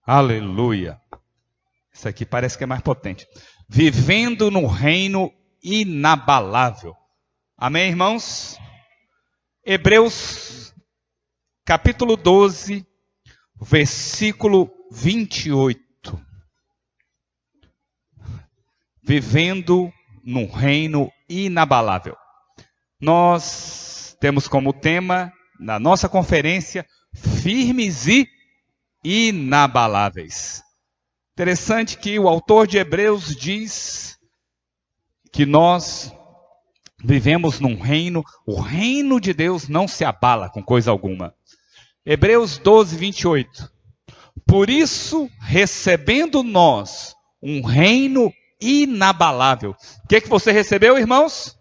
Aleluia. Isso aqui parece que é mais potente. Vivendo no reino inabalável. Amém, irmãos? Hebreus, capítulo 12, versículo 28. Vivendo no reino inabalável. Nós temos como tema, na nossa conferência, firmes e inabaláveis. Interessante que o autor de Hebreus diz que nós vivemos num reino, o reino de Deus não se abala com coisa alguma. Hebreus 12, 28. Por isso, recebendo nós um reino inabalável. O que você recebeu, irmãos?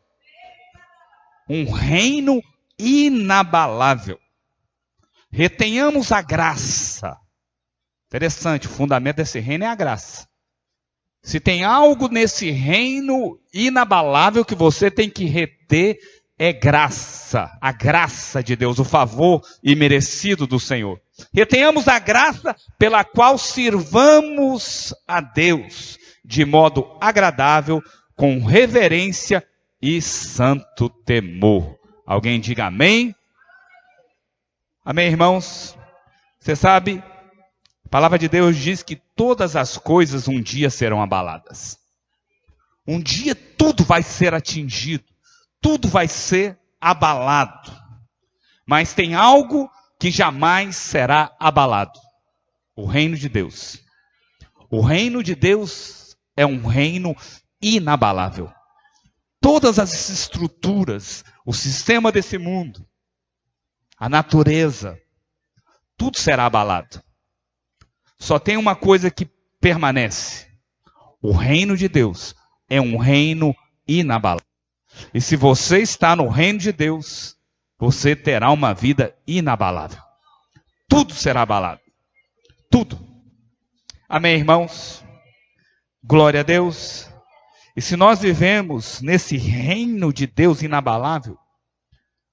Um reino inabalável. Retenhamos a graça. Interessante, o fundamento desse reino é a graça. Se tem algo nesse reino inabalável que você tem que reter, é graça. A graça de Deus, o favor imerecido do Senhor. Retenhamos a graça pela qual sirvamos a Deus de modo agradável, com reverência e santo temor. Alguém diga amém? Amém, irmãos? Você sabe, a palavra de Deus diz que todas as coisas um dia serão abaladas. Um dia tudo vai ser atingido, tudo vai ser abalado. Mas tem algo que jamais será abalado: o reino de Deus. O reino de Deus é um reino inabalável. Todas as estruturas, o sistema desse mundo, a natureza, tudo será abalado. Só tem uma coisa que permanece: o reino de Deus é um reino inabalável. E se você está no reino de Deus, você terá uma vida inabalável. Tudo será abalado. Tudo. Amém, irmãos? Glória a Deus. E se nós vivemos nesse reino de Deus inabalável,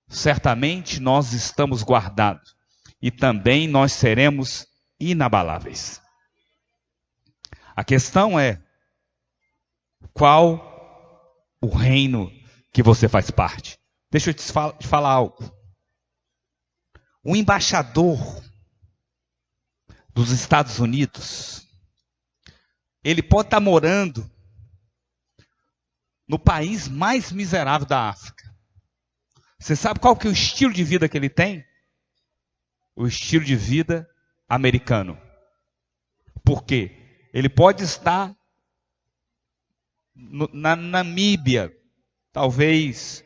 certamente nós estamos guardados. E também nós seremos inabaláveis. A questão é, qual o reino que você faz parte? Deixa eu te falar algo. O embaixador dos Estados Unidos, ele pode estar morando no país mais miserável da África. Você sabe qual que é o estilo de vida que ele tem? O estilo de vida americano. Por quê? Ele pode estar na Namíbia, talvez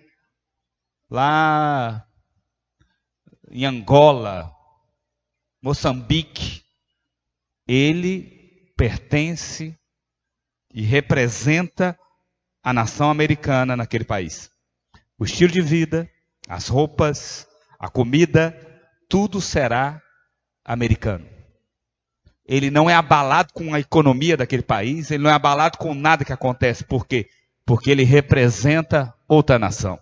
lá em Angola, Moçambique. Ele pertence e representa a nação americana naquele país. O estilo de vida, as roupas, a comida, tudo será americano. Ele não é abalado com a economia daquele país, ele não é abalado com nada que acontece. Por quê? Porque ele representa outra nação.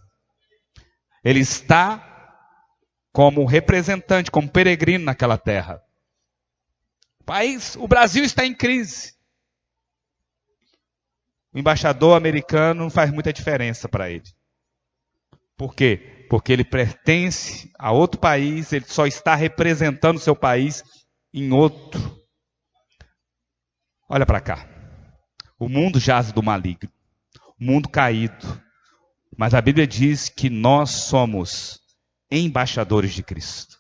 Ele está como representante, como peregrino naquela terra. O Brasil está em crise. O embaixador americano não faz muita diferença para ele. Por quê? Porque ele pertence a outro país, ele só está representando o seu país em outro. Olha para cá. O mundo jaz do maligno. O mundo caído. Mas a Bíblia diz que nós somos embaixadores de Cristo.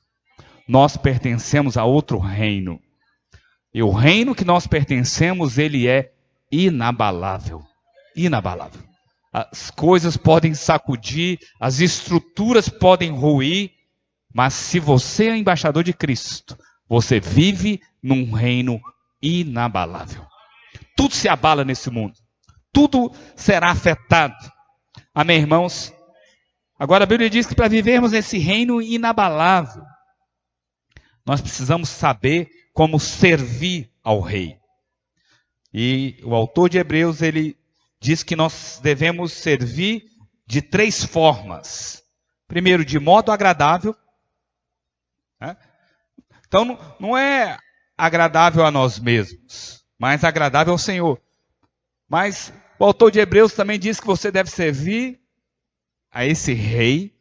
Nós pertencemos a outro reino. E o reino que nós pertencemos, ele é inabalável. Inabalável. As coisas podem sacudir, as estruturas podem ruir, mas se você é embaixador de Cristo, você vive num reino inabalável. Tudo se abala nesse mundo. Tudo será afetado. Amém, irmãos? Agora a Bíblia diz que para vivermos nesse reino inabalável, nós precisamos saber como servir ao rei. E o autor de Hebreus, ele diz que nós devemos servir de 3 formas. Primeiro, de modo agradável. Então, não é agradável a nós mesmos, mas agradável ao Senhor. Mas o autor de Hebreus também diz que você deve servir a esse rei,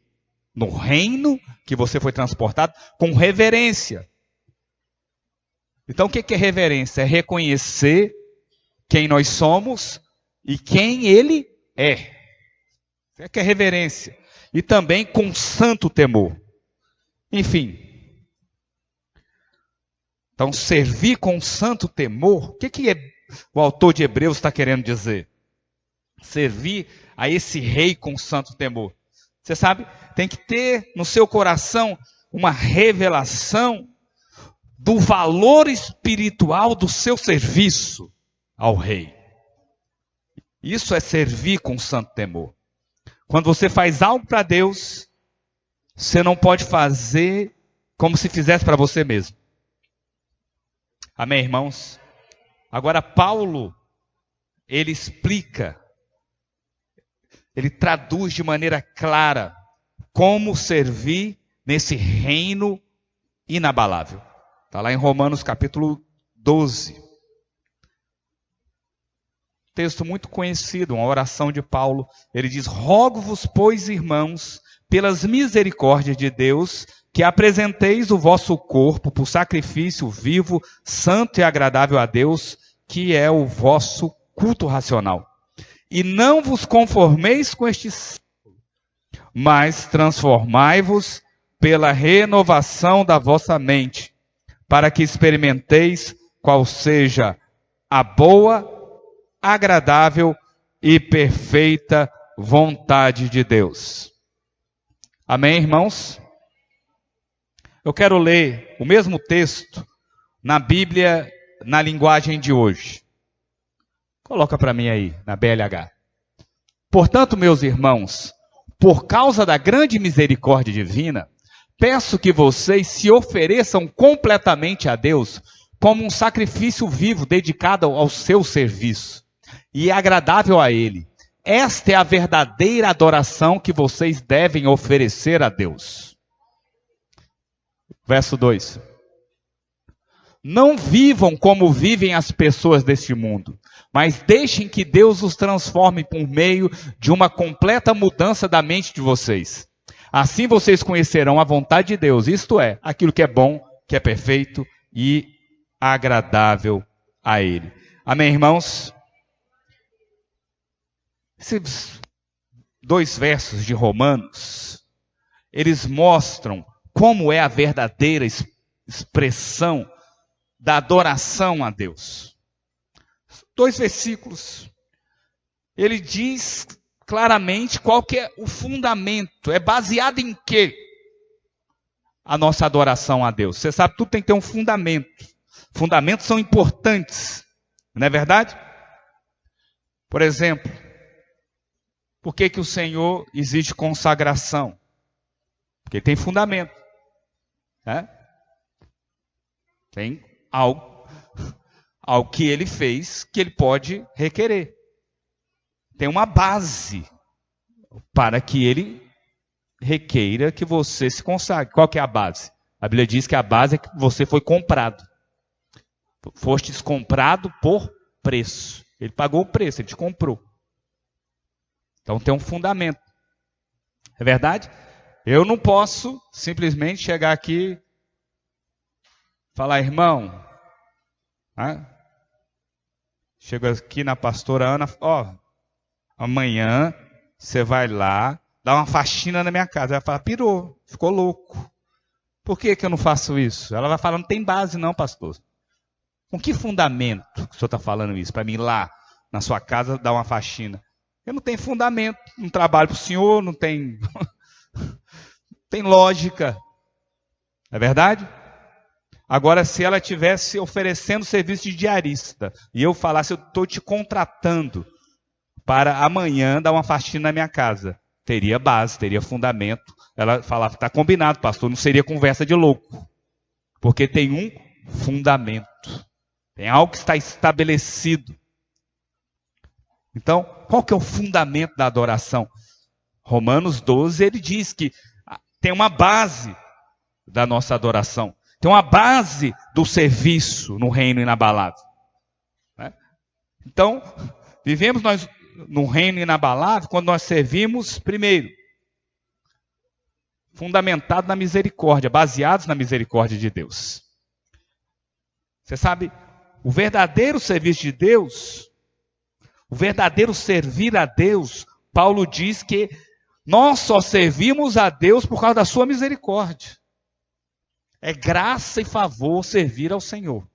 no reino que você foi transportado, com reverência. Então o que é reverência? É reconhecer quem nós somos e quem ele é. Isso é que é reverência. E também com santo temor. Enfim. Então, servir com santo temor, o que o autor de Hebreus está querendo dizer? Servir a esse rei com santo temor. Você sabe, tem que ter no seu coração uma revelação do valor espiritual do seu serviço ao rei. Isso é servir com santo temor. Quando você faz algo para Deus, você não pode fazer como se fizesse para você mesmo. Amém, irmãos? Agora, Paulo, ele explica, ele traduz de maneira clara como servir nesse reino inabalável. Está lá em Romanos capítulo 12. Texto muito conhecido, uma oração de Paulo. Ele diz: rogo-vos, pois, irmãos, pelas misericórdias de Deus, que apresenteis o vosso corpo por sacrifício vivo, santo e agradável a Deus, que é o vosso culto racional. E não vos conformeis com este século, mas transformai-vos pela renovação da vossa mente, para que experimenteis qual seja a boa, agradável e perfeita vontade de Deus. Amém, irmãos? Eu quero ler o mesmo texto na Bíblia, na linguagem de hoje. Coloca para mim aí, na BLH. Portanto, meus irmãos, por causa da grande misericórdia divina, peço que vocês se ofereçam completamente a Deus como um sacrifício vivo dedicado ao seu serviço e agradável a Ele. Esta é a verdadeira adoração que vocês devem oferecer a Deus. Verso 2. Não vivam como vivem as pessoas deste mundo, mas deixem que Deus os transforme por meio de uma completa mudança da mente de vocês. Assim vocês conhecerão a vontade de Deus, isto é, aquilo que é bom, que é perfeito e agradável a Ele. Amém, irmãos? Esses 2 versos de Romanos, eles mostram como é a verdadeira expressão da adoração a Deus. 2 versículos. Ele diz claramente qual que é o fundamento, é baseado em quê? A nossa adoração a Deus. Você sabe, tudo tem que ter um fundamento. Fundamentos são importantes, não é verdade? Por exemplo, por que o Senhor exige consagração? Porque tem fundamento. Né? Tem algo que ele fez que ele pode requerer. Tem uma base para que ele requeira que você se consagre. Qual que é a base? A Bíblia diz que a base é que você foi comprado. Fostes comprado por preço. Ele pagou o preço, ele te comprou. Então tem um fundamento. É verdade? Eu não posso simplesmente chegar aqui e falar, irmão, chego aqui na pastora Ana, amanhã você vai lá, dar uma faxina na minha casa. Ela vai falar, pirou, ficou louco. Por que eu não faço isso? Ela vai falar, não tem base não, pastor. Com que fundamento que o senhor está falando isso? Para mim ir lá na sua casa dar uma faxina. Eu não tenho fundamento, não trabalho para o senhor, não tem, tem lógica. Não é verdade? Agora, se ela estivesse oferecendo serviço de diarista e eu falasse, eu estou te contratando para amanhã dar uma faxina na minha casa, teria base, teria fundamento. Ela falava, está combinado, pastor, não seria conversa de louco. Porque tem um fundamento. Tem algo que está estabelecido. Então, qual que é o fundamento da adoração? Romanos 12, ele diz que tem uma base da nossa adoração. Tem uma base do serviço no reino inabalável. Né? Então, vivemos nós no reino inabalável quando nós servimos, primeiro, fundamentado na misericórdia, baseados na misericórdia de Deus. Você sabe, o verdadeiro serviço de Deus, o verdadeiro servir a Deus, Paulo diz que nós só servimos a Deus por causa da sua misericórdia. É graça e favor servir ao Senhor.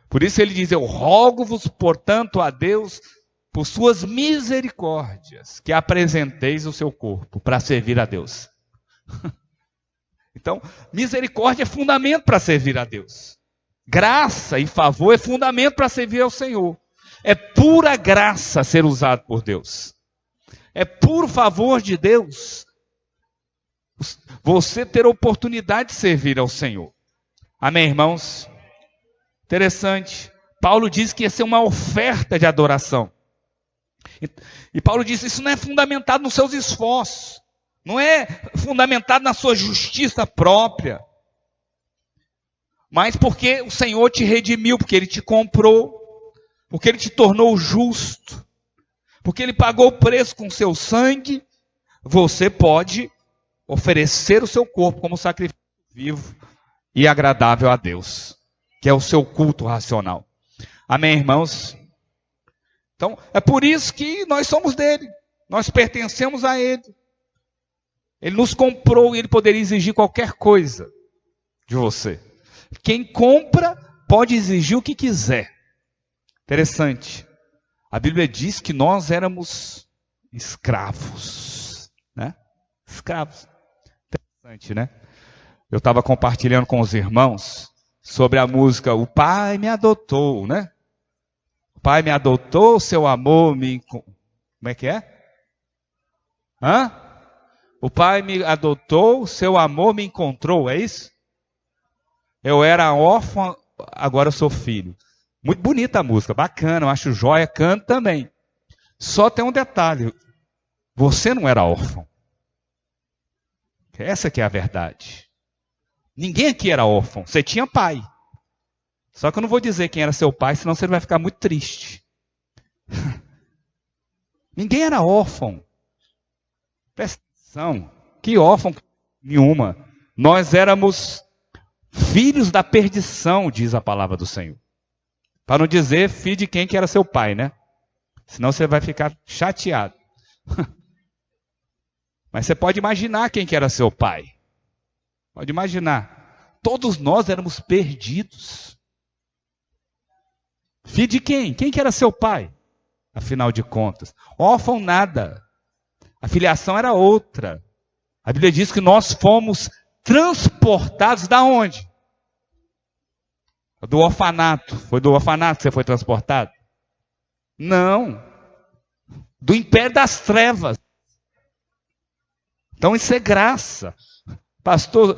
Por isso ele diz, eu rogo-vos, portanto, a Deus, por suas misericórdias, que apresenteis o seu corpo para servir a Deus. Então, misericórdia é fundamento para servir a Deus. Graça e favor é fundamento para servir ao Senhor. É pura graça ser usado por Deus. É puro favor de Deus você ter a oportunidade de servir ao Senhor. Amém, irmãos? Interessante. Paulo diz que ia ser uma oferta de adoração. E Paulo diz que isso não é fundamentado nos seus esforços. Não é fundamentado na sua justiça própria. Mas porque o Senhor te redimiu, porque Ele te comprou, porque Ele te tornou justo, porque Ele pagou o preço com o seu sangue, você pode oferecer o seu corpo como sacrifício vivo e agradável a Deus, que é o seu culto racional. Amém, irmãos? Então, é por isso que nós somos dele, nós pertencemos a Ele. Ele nos comprou e Ele poderia exigir qualquer coisa de você. Quem compra pode exigir o que quiser. Interessante. A Bíblia diz que nós éramos escravos, né? Escravos. Interessante, né? Eu estava compartilhando com os irmãos sobre a música O Pai Me Adotou, né? O Pai me adotou, seu amor me... Como é que é? Hã? O Pai me adotou, seu amor me encontrou, é isso? Eu era órfão, agora eu sou filho. Muito bonita a música, bacana, eu acho joia, canto também. Só tem um detalhe, você não era órfão. Essa que é a verdade. Ninguém aqui era órfão, você tinha pai. Só que eu não vou dizer quem era seu pai, senão você vai ficar muito triste. Ninguém era órfão. Presta atenção, que órfão nenhuma. Nós éramos filhos da perdição, diz a palavra do Senhor. Para não dizer filho de quem que era seu pai, né? Senão você vai ficar chateado. Mas você pode imaginar quem que era seu pai. Pode imaginar. Todos nós éramos perdidos. Filho de quem? Quem que era seu pai? Afinal de contas. Órfão nada. A filiação era outra. A Bíblia diz que nós fomos transportados da onde? Do orfanato. Foi do orfanato que você foi transportado? Não. Do império das trevas. Então isso é graça. Pastor,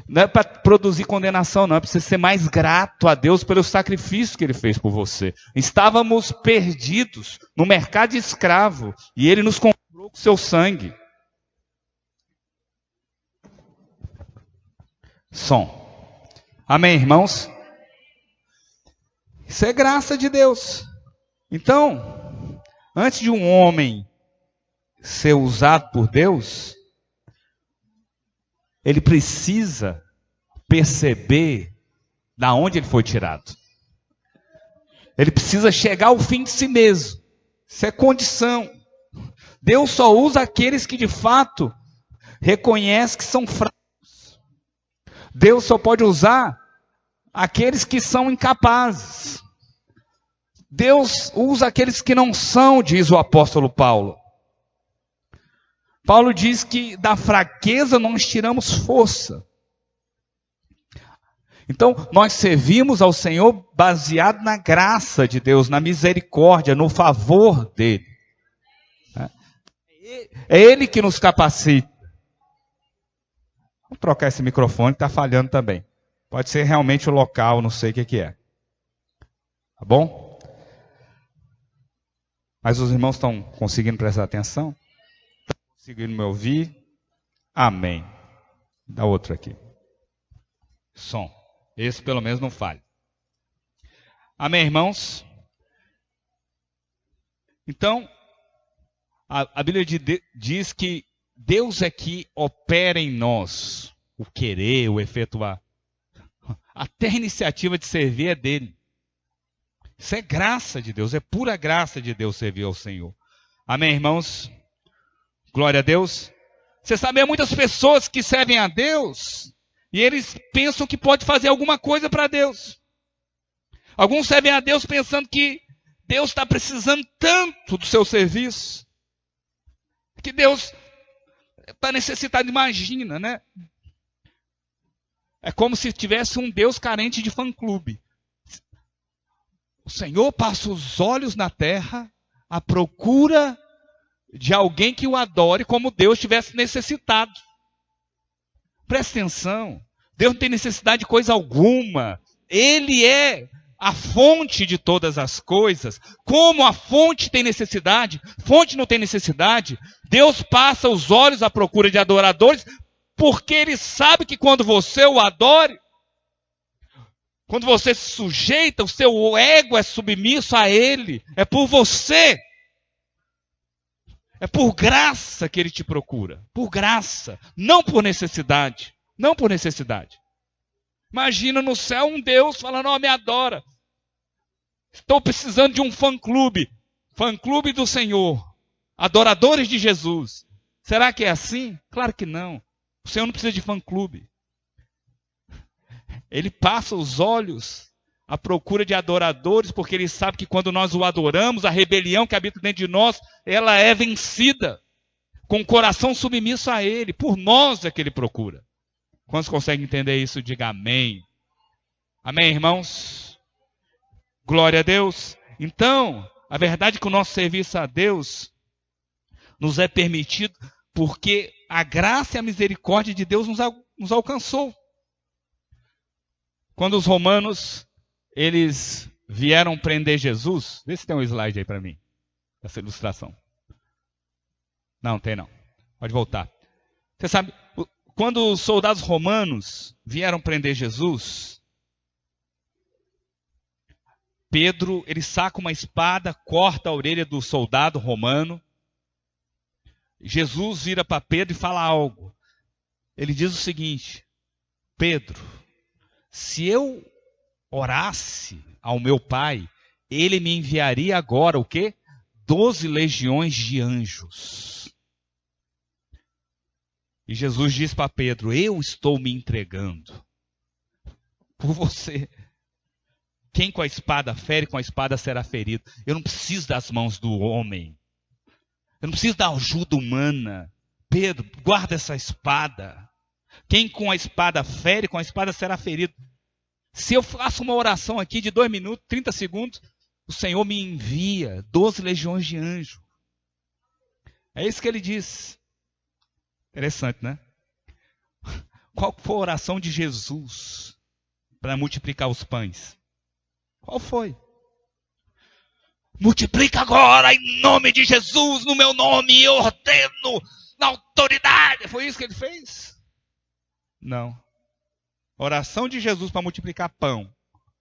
não é para produzir condenação, não. É para você ser mais grato a Deus pelo sacrifício que Ele fez por você. Estávamos perdidos no mercado de escravo. E Ele nos comprou com seu sangue. Som. Amém, irmãos? Isso é graça de Deus. Então, antes de um homem ser usado por Deus, ele precisa perceber da onde ele foi tirado. Ele precisa chegar ao fim de si mesmo. Isso é condição. Deus só usa aqueles que de fato reconhecem que são fracos. Deus só pode usar aqueles que são incapazes. Deus usa aqueles que não são, diz o apóstolo Paulo. Paulo diz que da fraqueza nós tiramos força. Então, nós servimos ao Senhor baseado na graça de Deus, na misericórdia, no favor dEle. É Ele que nos capacita. Vamos trocar esse microfone que está falhando também. Pode ser realmente o local, não sei o que é. Tá bom? Mas os irmãos estão conseguindo prestar atenção? Estão conseguindo me ouvir? Amém. Dá outro aqui. Som. Esse pelo menos não falha. Amém, irmãos? Então, a Bíblia diz que Deus é que opera em nós o querer, o efetuar. Até a iniciativa de servir é dele. Isso é graça de Deus, é pura graça de Deus servir ao Senhor. Amém, irmãos? Glória a Deus. Você sabe, há muitas pessoas que servem a Deus e eles pensam que pode fazer alguma coisa para Deus. Alguns servem a Deus pensando que Deus está precisando tanto do seu serviço, que Deus está necessitado. Imagina, né? É como se tivesse um Deus carente de fã-clube. O Senhor passa os olhos na terra à procura de alguém que o adore como Deus tivesse necessitado. Presta atenção. Deus não tem necessidade de coisa alguma. Ele é a fonte de todas as coisas. Como a fonte tem necessidade, fonte não tem necessidade. Deus passa os olhos à procura de adoradores, porque Ele sabe que quando você o adore, quando você se sujeita, o seu ego é submisso a Ele. É por você. É por graça que Ele te procura. Por graça. Não por necessidade. Não por necessidade. Imagina no céu um Deus falando, ó, me adora. Estou precisando de um fã-clube. Fã-clube do Senhor. Adoradores de Jesus. Será que é assim? Claro que não. O Senhor não precisa de fã-clube. Ele passa os olhos à procura de adoradores, porque Ele sabe que quando nós o adoramos, a rebelião que habita dentro de nós, ela é vencida. Com o coração submisso a Ele. Por nós é que Ele procura. Quantos conseguem entender isso? Diga amém. Amém, irmãos? Glória a Deus. Então, a verdade é que o nosso serviço a Deus nos é permitido porque a graça e a misericórdia de Deus nos alcançou. Quando os romanos, eles vieram prender Jesus, vê se tem um slide aí para mim, essa ilustração. Não, tem não. Pode voltar. Você sabe, quando os soldados romanos vieram prender Jesus, Pedro, ele saca uma espada, corta a orelha do soldado romano. Jesus vira para Pedro e fala algo. Ele diz o seguinte: Pedro, se eu orasse ao meu Pai, Ele me enviaria agora o quê? 12 legiões de anjos. E Jesus diz para Pedro, eu estou me entregando por você. Quem com a espada fere, com a espada será ferido. Eu não preciso das mãos do homem. Eu não preciso da ajuda humana. Pedro, guarda essa espada. Quem com a espada fere, com a espada será ferido. Se eu faço uma oração aqui de 2 minutos, 30 segundos, o Senhor me envia 12 legiões de anjos. É isso que ele diz. Interessante, né? Qual foi a oração de Jesus para multiplicar os pães? Qual foi? Multiplica agora em nome de Jesus, no meu nome, eu ordeno, na autoridade. Foi isso que ele fez? Não. Oração de Jesus para multiplicar pão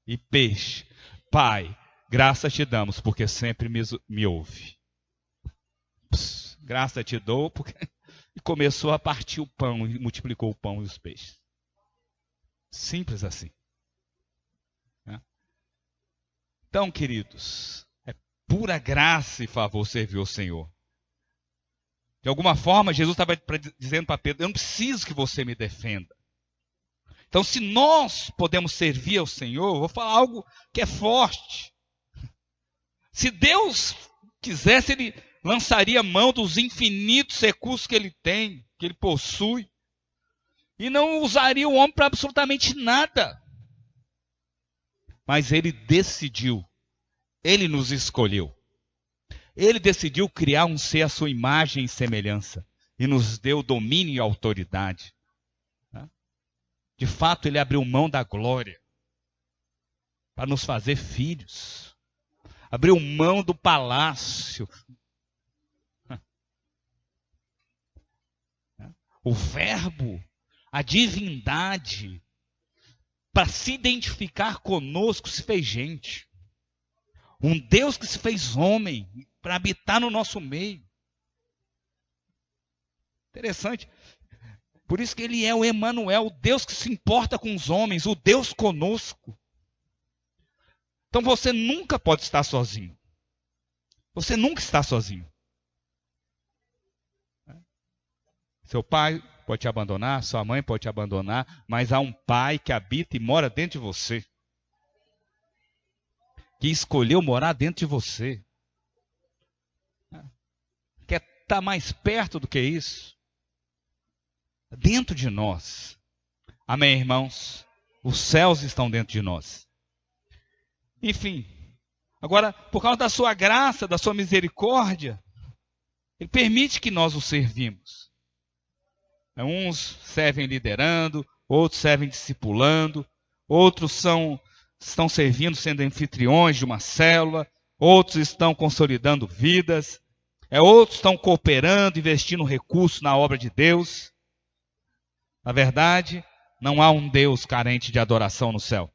e peixe. Pai, graças te damos, porque sempre me ouve. Graça te dou, porque... E começou a partir o pão, e multiplicou o pão e os peixes. Simples assim. Então, queridos, é pura graça e favor servir ao Senhor. De alguma forma, Jesus estava dizendo para Pedro, eu não preciso que você me defenda. Então, se nós podemos servir ao Senhor, eu vou falar algo que é forte. Se Deus quisesse, Ele lançaria mão dos infinitos recursos que Ele tem, que Ele possui, e não usaria o homem para absolutamente nada. Mas Ele decidiu, Ele nos escolheu. Ele decidiu criar um ser à sua imagem e semelhança, e nos deu domínio e autoridade. De fato, Ele abriu mão da glória para nos fazer filhos. Abriu mão do palácio. O Verbo a divindade, para se identificar conosco, se fez gente. Um Deus que se fez homem para habitar no nosso meio. Interessante. Por isso que ele é o Emanuel, o Deus que se importa com os homens, o Deus conosco. Então você nunca pode estar sozinho. Você nunca está sozinho. Seu pai pode te abandonar, sua mãe pode te abandonar, mas há um pai que habita e mora dentro de você. Que escolheu morar dentro de você. Quer estar mais perto do que isso? Dentro de nós. Amém, irmãos? Os céus estão dentro de nós. Enfim, agora, por causa da sua graça, da sua misericórdia, ele permite que nós o servimos. Uns servem liderando, outros servem discipulando, outros estão servindo, sendo anfitriões de uma célula, outros estão consolidando vidas, outros estão cooperando, investindo recursos na obra de Deus. Na verdade, não há um Deus carente de adoração no céu.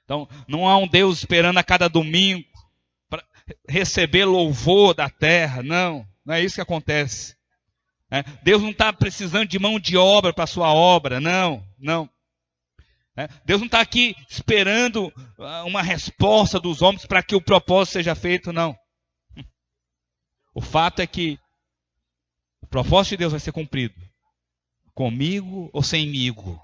Então, não há um Deus esperando a cada domingo para receber louvor da terra. Não é isso que acontece. Deus não está precisando de mão de obra para a sua obra. Não. Deus não está aqui esperando uma resposta dos homens para que o propósito seja feito, não. O fato é que o propósito de Deus vai ser cumprido. Comigo ou semigo?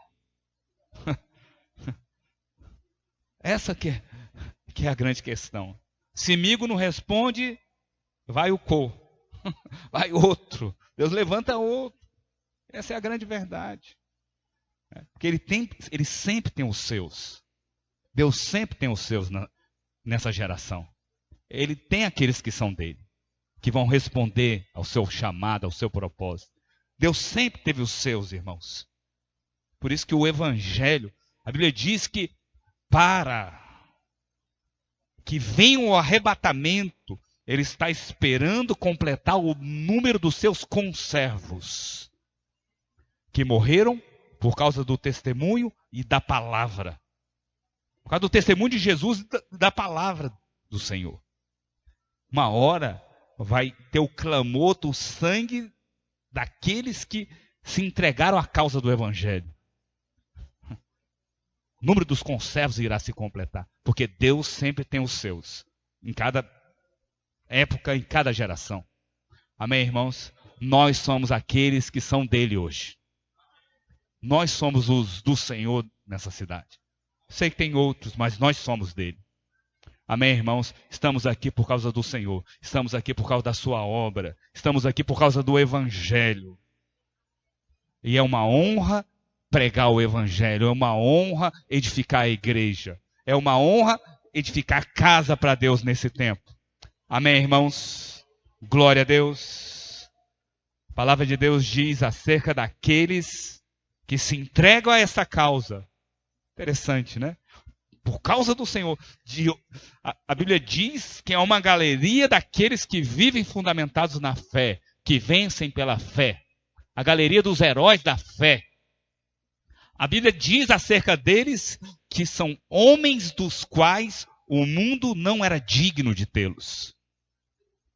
Essa que é a grande questão. Se migo não responde, vai o co. Vai outro. Deus levanta outro. Essa é a grande verdade. Porque ele sempre tem os seus. Deus sempre tem os seus nessa geração. Ele tem aqueles que são dele, que vão responder ao seu chamado, ao seu propósito. Deus sempre teve os seus, irmãos. Por isso que o Evangelho, a Bíblia diz que para que venha o arrebatamento, ele está esperando completar o número dos seus conservos, que morreram por causa do testemunho e da palavra. Por causa do testemunho de Jesus e da palavra do Senhor. Uma hora vai ter o clamor do sangue daqueles que se entregaram à causa do Evangelho. O número dos conservos irá se completar, porque Deus sempre tem os seus, em cada época, em cada geração. Amém, irmãos? Nós somos aqueles que são dele hoje. Nós somos os do Senhor nessa cidade. Sei que tem outros, mas nós somos dele. Amém, irmãos? Estamos aqui por causa do Senhor. Estamos aqui por causa da sua obra. Estamos aqui por causa do Evangelho. E é uma honra pregar o Evangelho. É uma honra edificar a igreja. É uma honra edificar casa para Deus nesse tempo. Amém, irmãos? Glória a Deus. A palavra de Deus diz acerca daqueles que se entregam a essa causa. Interessante, né? Por causa do Senhor. A Bíblia diz que é uma galeria daqueles que vivem fundamentados na fé, que vencem pela fé. A galeria dos heróis da fé. A Bíblia diz acerca deles que são homens dos quais o mundo não era digno de tê-los.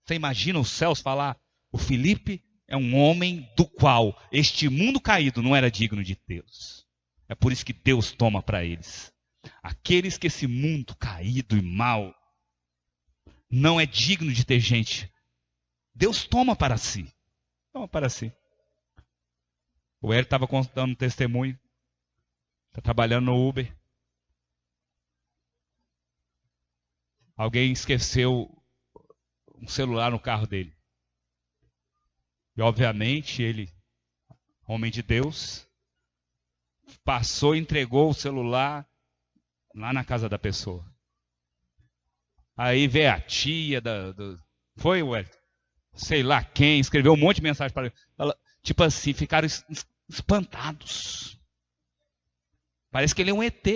Você imagina os céus falar, o Filipe é um homem do qual este mundo caído não era digno de tê-los. É por isso que Deus toma para eles. Aqueles que esse mundo caído e mau não é digno de ter gente, Deus toma para si. Toma para si. O Hélio estava contando um testemunho. Está trabalhando no Uber. Alguém esqueceu um celular no carro dele. E obviamente ele, homem de Deus, passou e entregou o celular lá na casa da pessoa. Aí veio a tia foi, ué, sei lá quem, escreveu um monte de mensagem para ele. Tipo assim, ficaram espantados. Parece que ele é um ET.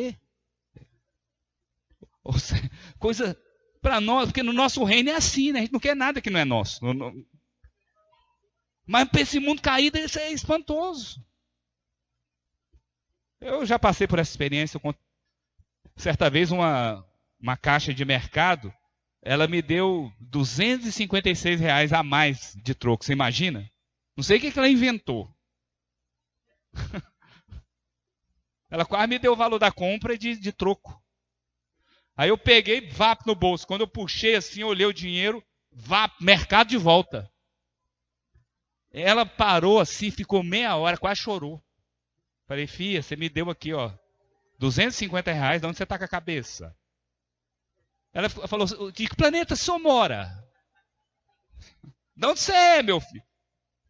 Coisa para nós, porque no nosso reino é assim, né? A gente não quer nada que não é nosso. Mas para esse mundo caído, isso é espantoso. Eu já passei por essa experiência. Certa vez uma caixa de mercado, ela me deu R$ 256 a mais de troco. Você imagina? Não sei o que ela inventou. Ela quase me deu o valor da compra de troco. Aí eu peguei, vapo no bolso. Quando eu puxei assim, eu olhei o dinheiro, vapo, mercado de volta. Ela parou assim, ficou meia hora, quase chorou. Falei, filha, você me deu aqui, ó, R$ 250, de onde você está com a cabeça? Ela falou, de que planeta o senhor mora? De onde você é, meu filho?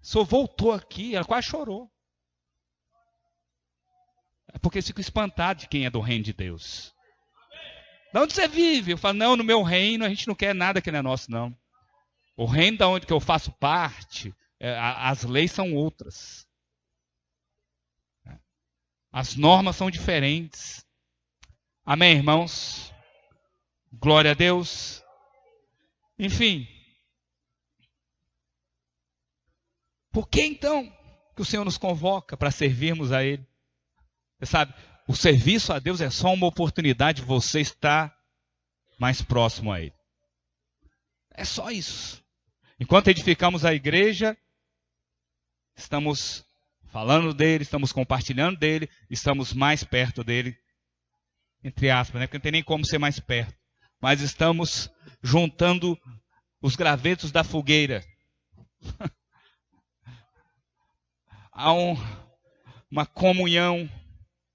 O senhor voltou aqui, ela quase chorou. É porque eles ficam espantados de quem é do reino de Deus. De onde você vive? Eu falo, não, no meu reino a gente não quer nada que não é nosso, não. O reino da onde que eu faço parte, as leis são outras. As normas são diferentes. Amém, irmãos? Glória a Deus. Enfim. Por que então que o Senhor nos convoca para servirmos a Ele? Você sabe, o serviço a Deus é só uma oportunidade de você estar mais próximo a Ele. É só isso. Enquanto edificamos a igreja, estamos falando dele, estamos compartilhando dele, estamos mais perto dele, entre aspas, né? Porque não tem nem como ser mais perto. Mas estamos juntando os gravetos da fogueira. Há uma comunhão.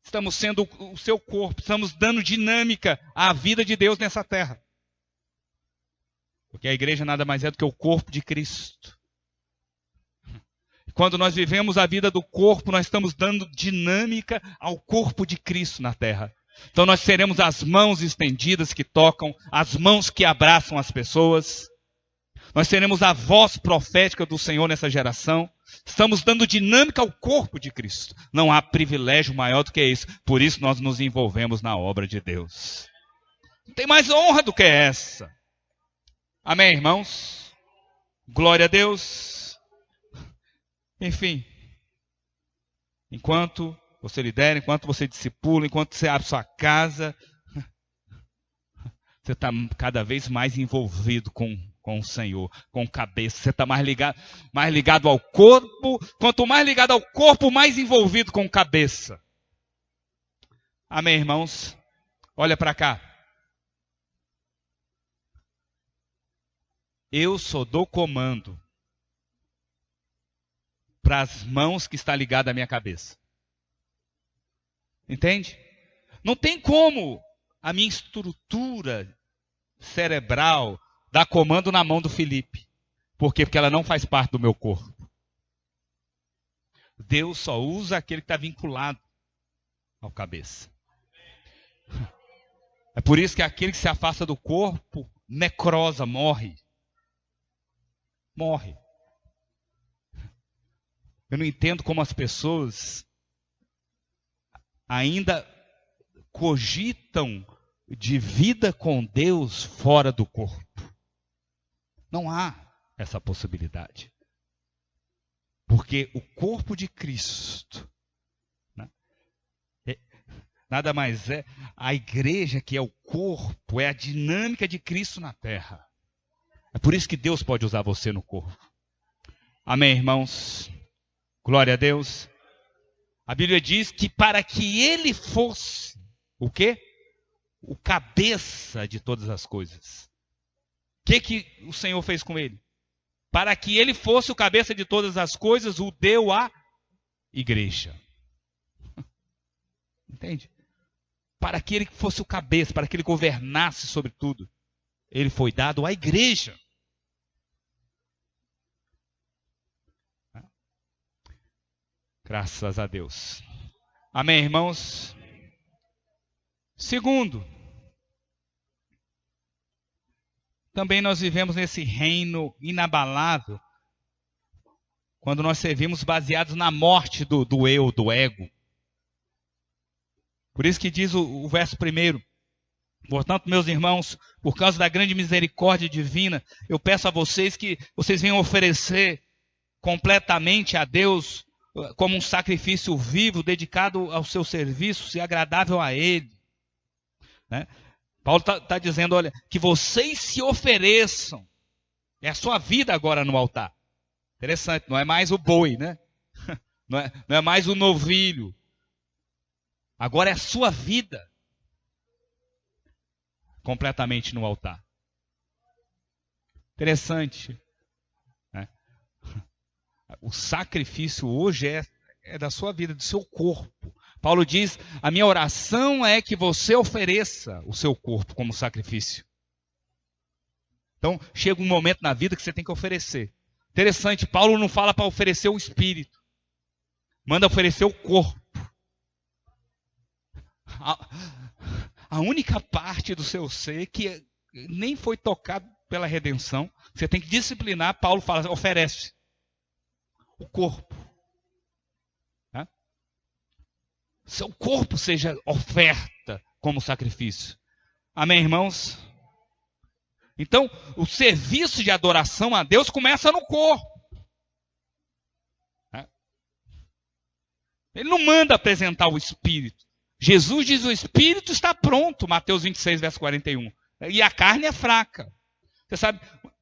Estamos sendo o seu corpo, estamos dando dinâmica à vida de Deus nessa terra. Porque a igreja nada mais é do que o corpo de Cristo. Quando nós vivemos a vida do corpo, nós estamos dando dinâmica ao corpo de Cristo na terra. Então nós seremos as mãos estendidas que tocam, as mãos que abraçam as pessoas. Nós seremos a voz profética do Senhor nessa geração. Estamos dando dinâmica ao corpo de Cristo. Não há privilégio maior do que isso. Por isso nós nos envolvemos na obra de Deus. Não tem mais honra do que essa. Amém, irmãos? Glória a Deus. Enfim, enquanto você lidera, enquanto você discipula, enquanto você abre sua casa, você está cada vez mais envolvido com o Senhor, com cabeça. Você está mais ligado ao corpo. Quanto mais ligado ao corpo, mais envolvido com cabeça. Amém, irmãos? Olha para cá. Eu só dou comando para as mãos que está ligada à minha cabeça. Entende? Não tem como a minha estrutura cerebral dar comando na mão do Felipe. Por quê? Porque ela não faz parte do meu corpo. Deus só usa aquele que está vinculado ao cabeça. É por isso que aquele que se afasta do corpo, necrosa, morre. Morre. Eu não entendo como as pessoas ainda cogitam de vida com Deus fora do corpo. Não há essa possibilidade. Porque o corpo de Cristo, né, nada mais é, a igreja que é o corpo, é a dinâmica de Cristo na terra. É por isso que Deus pode usar você no corpo. Amém, irmãos? Glória a Deus. A Bíblia diz que para que ele fosse, o quê? O cabeça de todas as coisas. O que o Senhor fez com ele? Para que ele fosse o cabeça de todas as coisas, o deu à igreja. Entende? Para que ele fosse o cabeça, para que ele governasse sobre tudo, ele foi dado à igreja. Graças a Deus. Amém, irmãos? Segundo, também nós vivemos nesse reino inabalável, quando nós servimos baseados na morte do eu, do ego. Por isso que diz o verso 1. Portanto, meus irmãos, por causa da grande misericórdia divina, eu peço a vocês que vocês venham oferecer completamente a Deus como um sacrifício vivo, dedicado ao seu serviço e agradável a Ele. Né? Paulo está dizendo, olha, que vocês se ofereçam. É a sua vida agora no altar. Interessante, não é mais o boi, né? Não é mais o novilho. Agora é a sua vida. Completamente no altar. Interessante. Né? O sacrifício hoje é da sua vida, do seu corpo. Paulo diz, a minha oração é que você ofereça o seu corpo como sacrifício. Então, chega um momento na vida que você tem que oferecer. Interessante, Paulo não fala para oferecer o espírito. Manda oferecer o corpo. A única parte do seu ser que nem foi tocado pela redenção, você tem que disciplinar, Paulo fala, oferece o corpo. Tá? Seu corpo seja oferta como sacrifício. Amém, irmãos? Então, o serviço de adoração a Deus começa no corpo. Tá? Ele não manda apresentar o Espírito. Jesus diz, o Espírito está pronto, Mateus 26, verso 41. E a carne é fraca. Você sabe,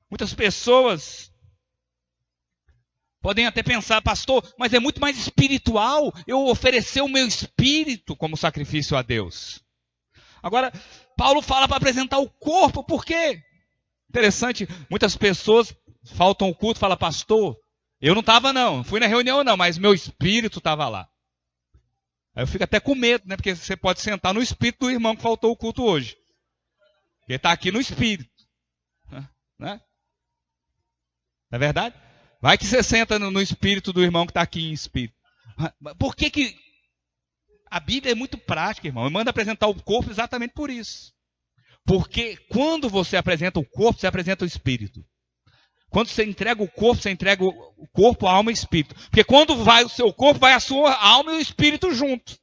muitas pessoas podem até pensar, pastor, mas é muito mais espiritual eu oferecer o meu espírito como sacrifício a Deus. Agora, Paulo fala para apresentar o corpo, por quê? Interessante, muitas pessoas faltam o culto e falam, pastor, eu não estava não fui na reunião não, mas meu espírito estava lá. Aí eu fico até com medo, né? Porque você pode sentar no espírito do irmão que faltou o culto hoje. Ele está aqui no espírito. Né? Não é verdade? Vai que você senta no espírito do irmão que está aqui em espírito. Por que a Bíblia é muito prática, irmão? Ele manda apresentar o corpo exatamente por isso. Porque quando você apresenta o corpo, você apresenta o espírito. Quando você entrega o corpo, você entrega o corpo, a alma e o espírito. Porque quando vai o seu corpo, vai a sua alma e o espírito junto.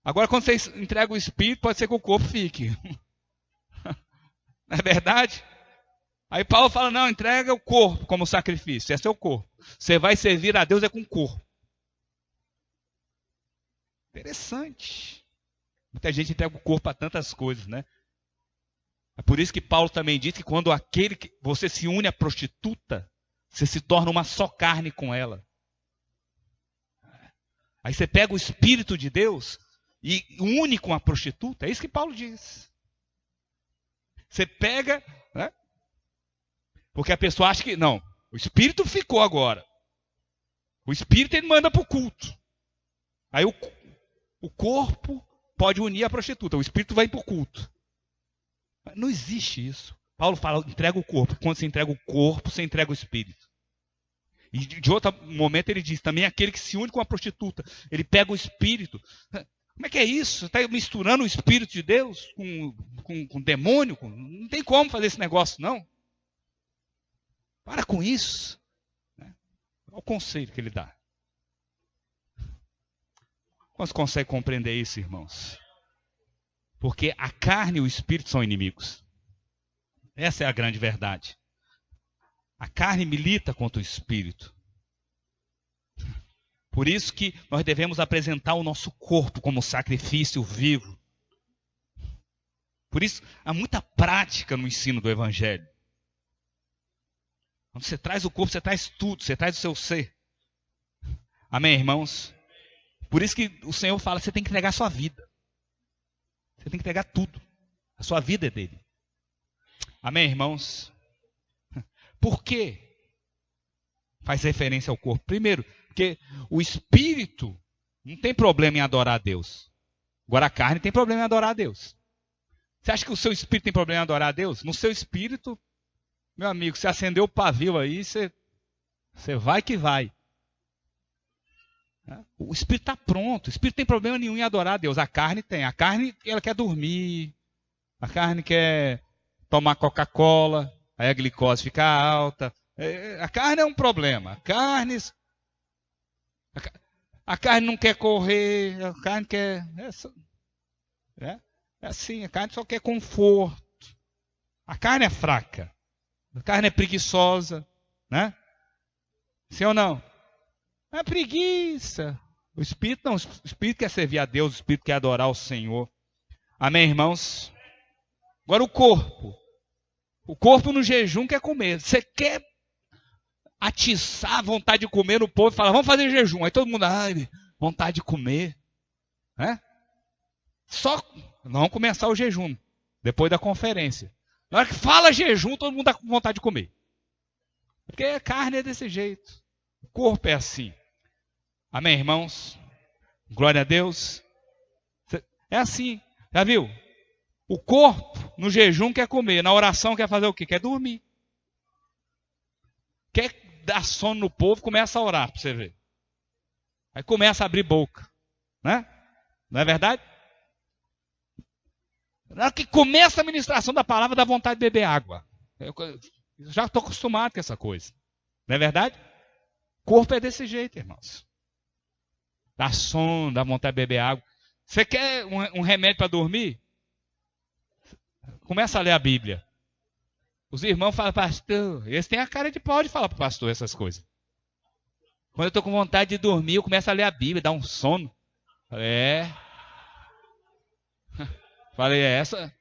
Agora, quando você entrega o espírito, pode ser que o corpo fique. Não é verdade? Aí Paulo fala, não, entrega o corpo como sacrifício. É seu corpo. Você vai servir a Deus é com o corpo. Interessante. Muita gente entrega o corpo a tantas coisas, né? É por isso que Paulo também diz que quando você se une à prostituta, você se torna uma só carne com ela. Aí você pega o Espírito de Deus e une com a prostituta. É isso que Paulo diz. Você pega, né? Porque a pessoa acha que, não, o Espírito ficou agora. O Espírito ele manda para o culto. Aí o corpo pode unir a prostituta, o Espírito vai para o culto. Não existe isso. Paulo fala, entrega o corpo. Quando você entrega o corpo, você entrega o espírito. E de outro momento ele diz, também aquele que se une com a prostituta, ele pega o espírito. Como é que é isso? Você está misturando o espírito de Deus com demônio? Não tem como fazer esse negócio, não. Para com isso. Olha o conselho que ele dá. Quantos conseguem compreender isso, irmãos? Porque a carne e o espírito são inimigos. Essa é a grande verdade. A carne milita contra o espírito. Por isso que nós devemos apresentar o nosso corpo como sacrifício vivo. Por isso, há muita prática no ensino do Evangelho. Quando você traz o corpo, você traz tudo, você traz o seu ser. Amém, irmãos? Por isso que o Senhor fala, você tem que entregar a sua vida. Você tem que entregar tudo. A sua vida é dele. Amém, irmãos? Por quê? Faz referência ao corpo. Primeiro, porque o espírito não tem problema em adorar a Deus. Agora a carne tem problema em adorar a Deus. Você acha que o seu espírito tem problema em adorar a Deus? No seu espírito, meu amigo, você acendeu o pavio aí, você vai que vai. O espírito está pronto. O espírito tem problema nenhum em adorar a Deus. A carne tem. A carne, ela quer dormir. A carne quer tomar Coca-Cola. Aí a glicose fica alta. A carne é um problema. A carne não quer correr. A carne quer... É assim. A carne só quer conforto. A carne é fraca. A carne é preguiçosa. Né? Sim ou não? É preguiça. O Espírito não, o Espírito quer servir a Deus, o Espírito quer adorar o Senhor. Amém, irmãos? Agora o corpo. O corpo no jejum quer comer. Você quer atiçar a vontade de comer no povo e falar, vamos fazer jejum. Aí todo mundo, vontade de comer. Só vamos começar o jejum, depois da conferência. Na hora que fala jejum, todo mundo está com vontade de comer. Porque a carne é desse jeito. O corpo é assim. Amém, irmãos? Glória a Deus. É assim. Já viu? O corpo, no jejum, quer comer. Na oração, quer fazer o quê? Quer dormir. Quer dar sono no povo, começa a orar, para você ver. Aí começa a abrir boca. Né? Não é verdade? Na hora que começa a ministração da palavra, dá vontade de beber água. Eu já estou acostumado com essa coisa. Não é verdade? O corpo é desse jeito, irmãos. Dá sono, dá vontade de beber água. Você quer um remédio para dormir? Começa a ler a Bíblia. Os irmãos falam, pastor, eles têm a cara de pau de falar para o pastor essas coisas. Quando eu estou com vontade de dormir, eu começo a ler a Bíblia, dá um sono. Falei, essa.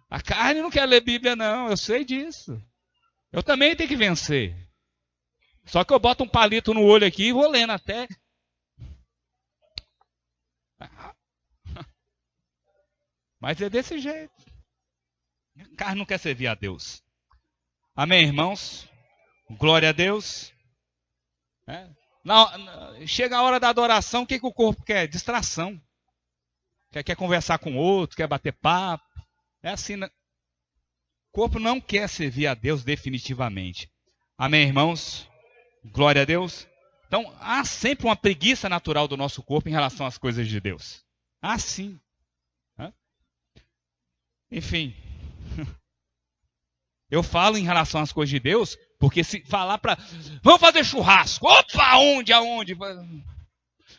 A carne não quer ler Bíblia, não, eu sei disso. Eu também tenho que vencer. Só que eu boto um palito no olho aqui e vou lendo até. Mas é desse jeito. A carne não quer servir a Deus. Amém, irmãos? Glória a Deus. Chega a hora da adoração, o que o corpo quer? Distração. Quer conversar com o outro, quer bater papo. É assim, né? O corpo não quer servir a Deus definitivamente. Amém, irmãos? Glória a Deus. Então, há sempre uma preguiça natural do nosso corpo em relação às coisas de Deus. Há sim. Enfim. Eu falo em relação às coisas de Deus, porque se falar para... Vamos fazer churrasco. Opa, aonde?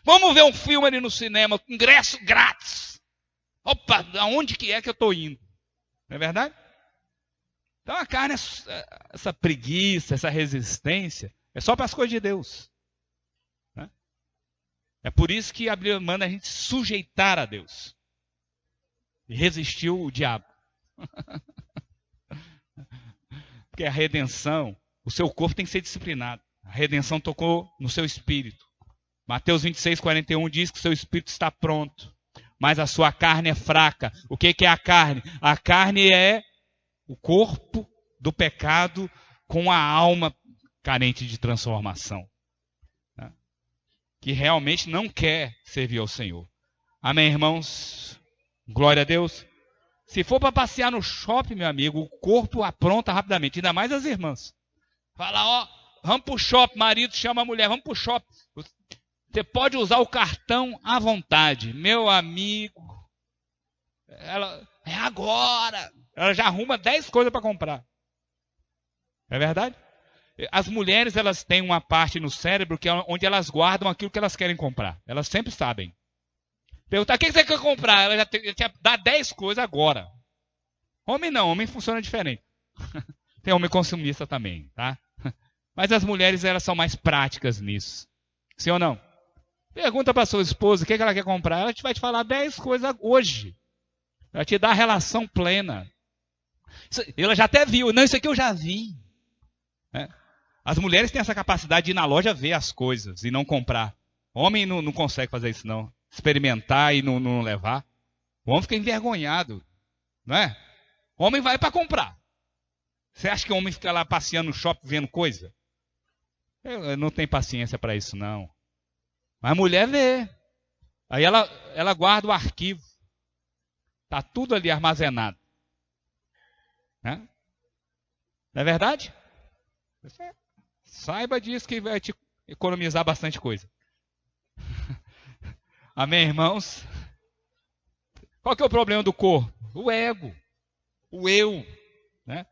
Vamos ver um filme ali no cinema, ingresso grátis. Opa, aonde que é que eu estou indo? Não é verdade? Então a carne, essa preguiça, essa resistência, é só para as coisas de Deus. É por isso que a Bíblia manda a gente sujeitar a Deus. E resistir o diabo. Porque a redenção, o seu corpo tem que ser disciplinado. A redenção tocou no seu espírito. Mateus 26, 41 diz que o seu espírito está pronto, mas a sua carne é fraca. O que é a carne? A carne é o corpo do pecado com a alma carente de transformação. Que realmente não quer servir ao Senhor. Amém, irmãos? Glória a Deus. Se for para passear no shopping, meu amigo, o corpo apronta rapidamente, ainda mais as irmãs. Fala, vamos para o shopping, marido chama a mulher, vamos para o shopping. Você pode usar o cartão à vontade. Meu amigo, ela é agora. Ela já arruma 10 coisas para comprar. É verdade? As mulheres, elas têm uma parte no cérebro que é onde elas guardam aquilo que elas querem comprar. Elas sempre sabem. Perguntar, o que você quer comprar? Ela já dá 10 coisas agora. Homem não, homem funciona diferente. Tem homem consumista também, tá? Mas as mulheres, elas são mais práticas nisso. Sim ou não? Pergunta para sua esposa o que ela quer comprar. Ela vai te falar 10 coisas hoje. Ela te dá a relação plena. Ela já até viu. Não, isso aqui eu já vi. As mulheres têm essa capacidade de ir na loja ver as coisas e não comprar. Homem não consegue fazer isso, não. Experimentar e não levar. O homem fica envergonhado. Não é? O homem vai para comprar. Você acha que o homem fica lá passeando no shopping vendo coisa? Eu não tenho paciência para isso, não. Mas a mulher vê. Aí ela guarda o arquivo. Está tudo ali armazenado. Não é verdade? Saiba disso que vai te economizar bastante coisa. Amém, irmãos? Qual que é o problema do corpo? O ego. O eu. Né?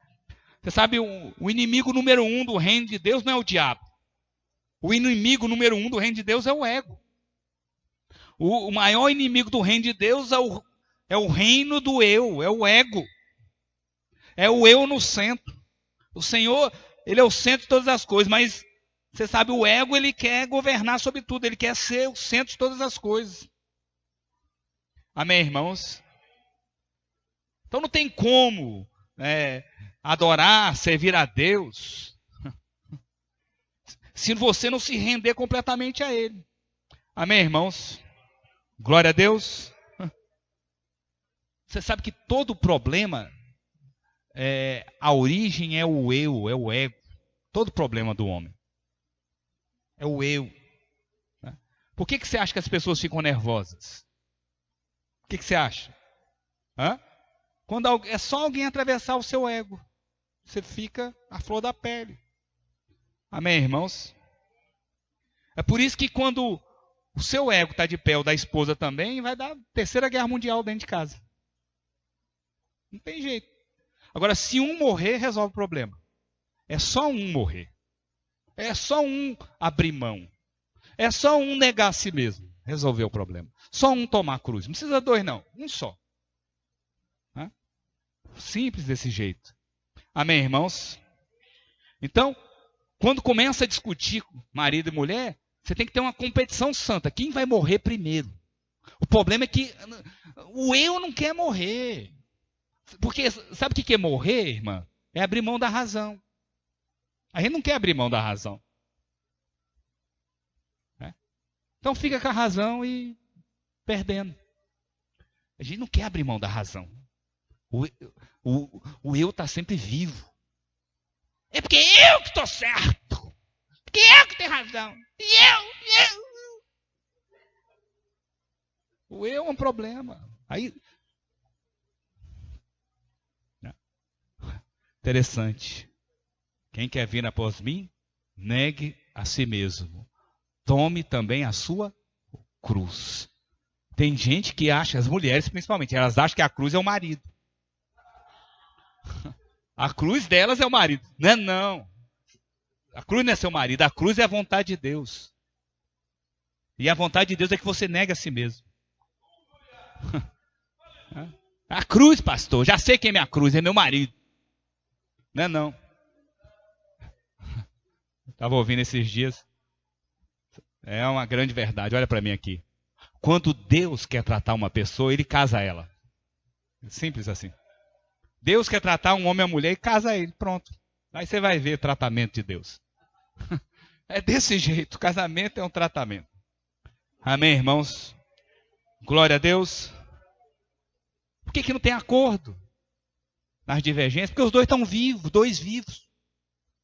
Você sabe, o inimigo número 1 do reino de Deus não é o diabo. O inimigo número 1 do reino de Deus é o ego. O maior inimigo do reino de Deus é o reino do eu, é o ego. É o eu no centro. O Senhor, Ele é o centro de todas as coisas, mas Você sabe, o ego, ele quer governar sobre tudo, ele quer ser o centro de todas as coisas. Amém, irmãos? Então não tem como adorar, servir a Deus, se você não se render completamente a Ele. Amém, irmãos? Glória a Deus. Você sabe que todo problema, a origem é o eu, é o ego. Todo problema do homem é o eu. Por que você acha que as pessoas ficam nervosas? O que você acha? Quando é só alguém atravessar o seu ego, você fica à flor da pele. Amém, irmãos? É por isso que quando o seu ego está de pé, o da esposa também, vai dar terceira guerra mundial dentro de casa. Não tem jeito. Agora, se um morrer, resolve o problema. É só um morrer. É só um abrir mão. É só um negar a si mesmo. Resolver o problema. Só um tomar a cruz. Não precisa dois, não. Um só. Simples desse jeito. Amém, irmãos? Então, quando começa a discutir marido e mulher, você tem que ter uma competição santa. Quem vai morrer primeiro? O problema é que o eu não quer morrer. Porque sabe o que é morrer, irmã? É abrir mão da razão. A gente não quer abrir mão da razão. Então fica com a razão e perdendo. A gente não quer abrir mão da razão. O eu está sempre vivo. É porque eu que estou certo. Porque eu que tenho razão. E eu. O eu é um problema. Aí, interessante. Quem quer vir após mim, negue a si mesmo. Tome também a sua cruz. Tem gente que acha, as mulheres principalmente, elas acham que a cruz é o marido. A cruz delas é o marido. Não é não. A cruz não é seu marido, a cruz é a vontade de Deus. E a vontade de Deus é que você negue a si mesmo. A cruz, pastor, já sei quem é minha cruz, é meu marido. Não é não. Estava ouvindo esses dias. É uma grande verdade, olha para mim aqui. Quando Deus quer tratar uma pessoa, Ele casa ela. Simples assim. Deus quer tratar um homem e uma mulher e casa ele, pronto. Aí você vai ver o tratamento de Deus. É desse jeito, o casamento é um tratamento. Amém, irmãos? Glória a Deus. Por que não tem acordo nas divergências? Porque os dois estão vivos, dois vivos.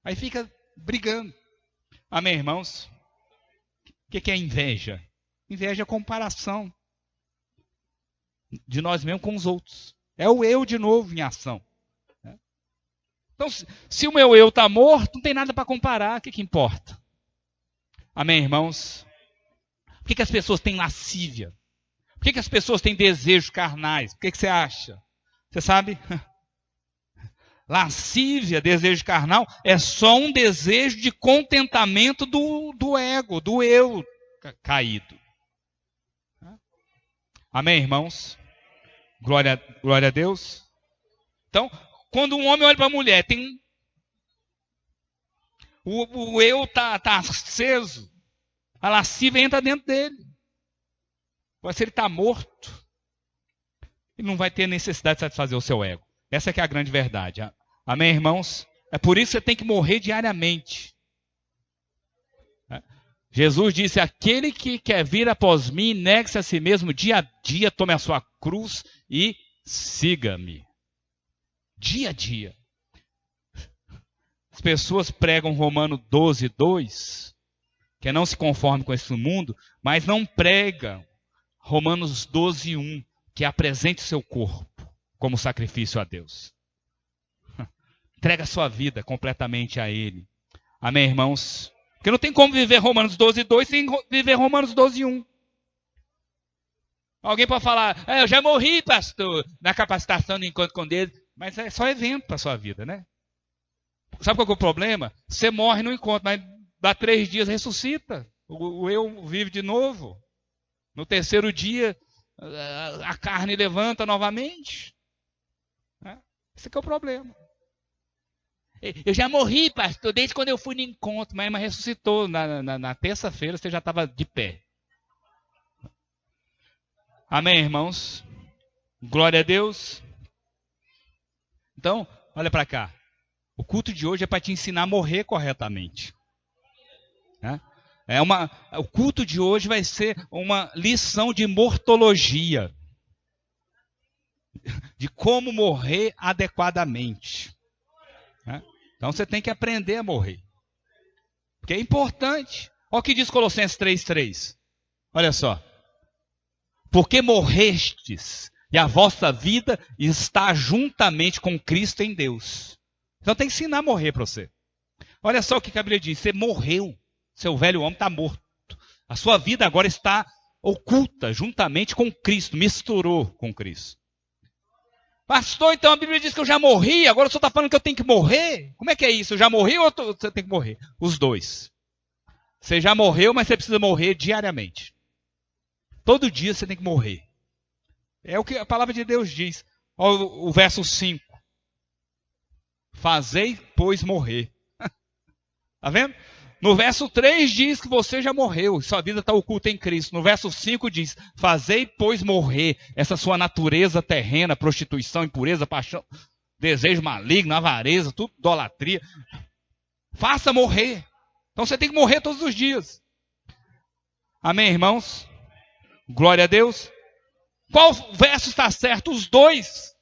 Aí fica brigando. Amém, irmãos? O que é inveja? Inveja é comparação de nós mesmos com os outros. É o eu de novo em ação. Então, se o meu eu está morto, não tem nada para comparar. O que importa? Amém, irmãos? Por que as pessoas têm lascívia? Por que as pessoas têm desejos carnais? Por que você acha? Você sabe? Lascívia, desejo carnal, é só um desejo de contentamento do ego, do eu caído. Amém, irmãos? Glória a Deus. Então, quando um homem olha para a mulher, tem o eu está aceso, a lascívia entra dentro dele. Mas se ele está morto, ele não vai ter necessidade de satisfazer o seu ego. Essa é que é a grande verdade. Amém, irmãos? É por isso que você tem que morrer diariamente. Jesus disse, aquele que quer vir após mim, negue-se a si mesmo dia a dia, tome a sua cruz e siga-me. Dia a dia. As pessoas pregam Romanos 12, 2, que não se conforme com esse mundo, mas não pregam Romanos 12, 1, que apresente o seu corpo como sacrifício a Deus. Entrega a sua vida completamente a Ele. Amém, irmãos? Porque não tem como viver Romanos 12, 2 sem viver Romanos 12, 1. Alguém pode falar, eu já morri, pastor, na capacitação do encontro com Deus. Mas é só evento para a sua vida, né? Sabe qual é o problema? Você morre no encontro, mas dá 3 dias ressuscita. O eu vive de novo. No terceiro dia, a carne levanta novamente. Esse é o problema. Eu já morri, pastor, desde quando eu fui no encontro, mas ressuscitou. Na terça-feira você já estava de pé. Amém, irmãos? Glória a Deus. Então, olha para cá. O culto de hoje é para te ensinar a morrer corretamente. O culto de hoje vai ser uma lição de mortologia. De como morrer adequadamente. Então você tem que aprender a morrer. Porque é importante. Olha o que diz Colossenses 3:3. Olha só. Porque morrestes e a vossa vida está juntamente com Cristo em Deus. Então tem que ensinar a morrer para você. Olha só o que a Bíblia diz. Você morreu. Seu velho homem está morto. A sua vida agora está oculta juntamente com Cristo. Misturou com Cristo. Pastor, então a Bíblia diz que eu já morri, agora o senhor está falando que eu tenho que morrer? Como é que é isso? Eu já morri ou você tem que morrer? Os dois. Você já morreu, mas você precisa morrer diariamente. Todo dia você tem que morrer. É o que a palavra de Deus diz. Olha o verso 5. Fazei, pois, morrer. Está vendo? No verso 3 diz que você já morreu, sua vida está oculta em Cristo. No verso 5 diz, fazei, pois, morrer essa sua natureza terrena, prostituição, impureza, paixão, desejo maligno, avareza, tudo, idolatria. Faça morrer. Então você tem que morrer todos os dias. Amém, irmãos? Glória a Deus. Qual verso está certo? Os dois.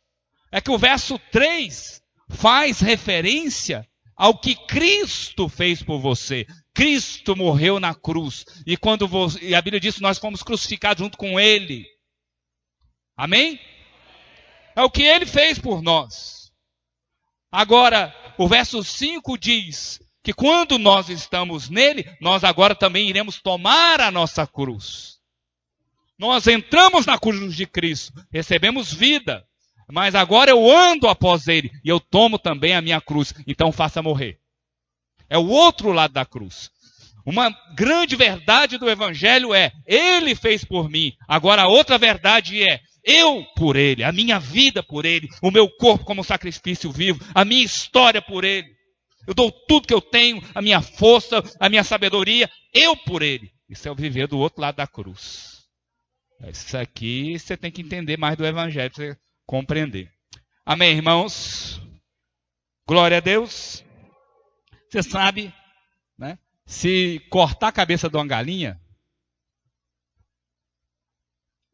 É que o verso 3 faz referência ao que Cristo fez por você. Cristo morreu na cruz. E a Bíblia diz que nós fomos crucificados junto com Ele. Amém? É o que Ele fez por nós. Agora, o verso 5 diz que quando nós estamos nele, nós agora também iremos tomar a nossa cruz. Nós entramos na cruz de Cristo, recebemos vida. Mas agora eu ando após ele e eu tomo também a minha cruz. Então faça morrer. É o outro lado da cruz. Uma grande verdade do Evangelho é, ele fez por mim. Agora a outra verdade é, eu por ele, a minha vida por ele, o meu corpo como sacrifício vivo, a minha história por ele. Eu dou tudo que eu tenho, a minha força, a minha sabedoria, eu por ele. Isso é o viver do outro lado da cruz. Isso aqui você tem que entender mais do Evangelho para você compreender. Amém, irmãos? Glória a Deus. Você sabe, né? Se cortar a cabeça de uma galinha,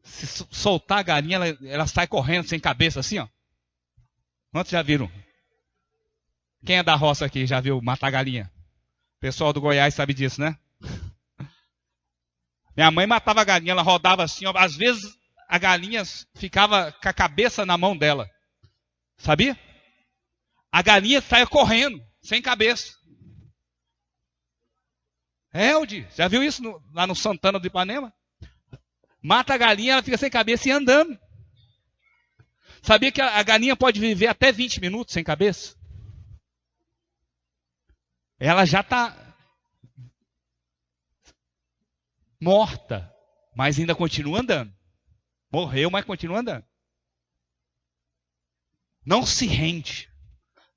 se soltar a galinha, ela sai correndo sem cabeça assim, ó. Quantos já viram? Quem é da roça aqui já viu matar galinha? O pessoal do Goiás sabe disso, né? Minha mãe matava a galinha, ela rodava assim, ó. Às vezes a galinha ficava com a cabeça na mão dela. Sabia? A galinha saia correndo, sem cabeça. Elde, já viu isso lá no Santana do Ipanema? Mata a galinha, ela fica sem cabeça e andando. Sabia que a galinha pode viver até 20 minutos sem cabeça? Ela já está morta, mas ainda continua andando. Morreu, mas continua andando. Não se rende.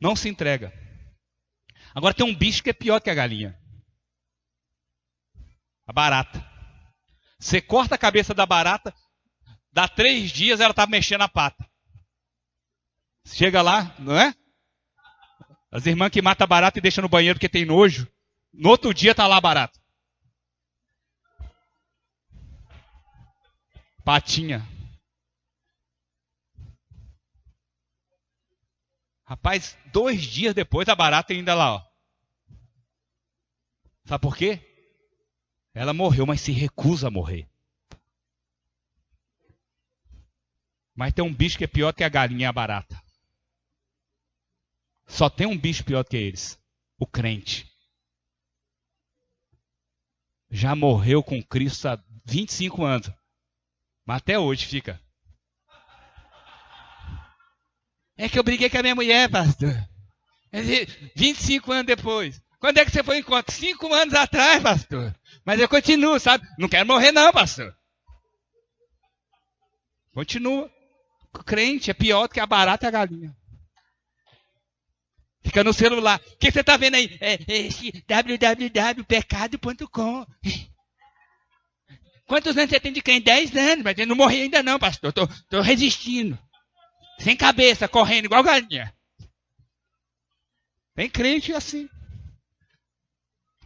Não se entrega. Agora tem um bicho que é pior que a galinha. A barata. Você corta a cabeça da barata, dá 3 dias ela está mexendo a pata. Chega lá, não é? As irmãs que matam a barata e deixam no banheiro porque tem nojo. No outro dia está lá a barata. Patinha. Rapaz, 2 dias depois a barata ainda lá, ó. Sabe por quê? Ela morreu, mas se recusa a morrer. Mas tem um bicho que é pior que a galinha e a barata. Só tem um bicho pior que eles. O crente. Já morreu com Cristo há 25 anos. Mas até hoje fica. É que eu briguei com a minha mulher, pastor. 25 anos depois. Quando é que você foi em encontro? 5 anos atrás, pastor. Mas eu continuo, sabe? Não quero morrer não, pastor. Continua. O crente é pior do que a barata e a galinha. Fica no celular. O que você está vendo aí? Esse www.pecado.com. Quantos anos você tem de crente? 10 anos, mas eu não morri ainda não, pastor. Estou resistindo. Sem cabeça, correndo igual galinha. Tem crente assim.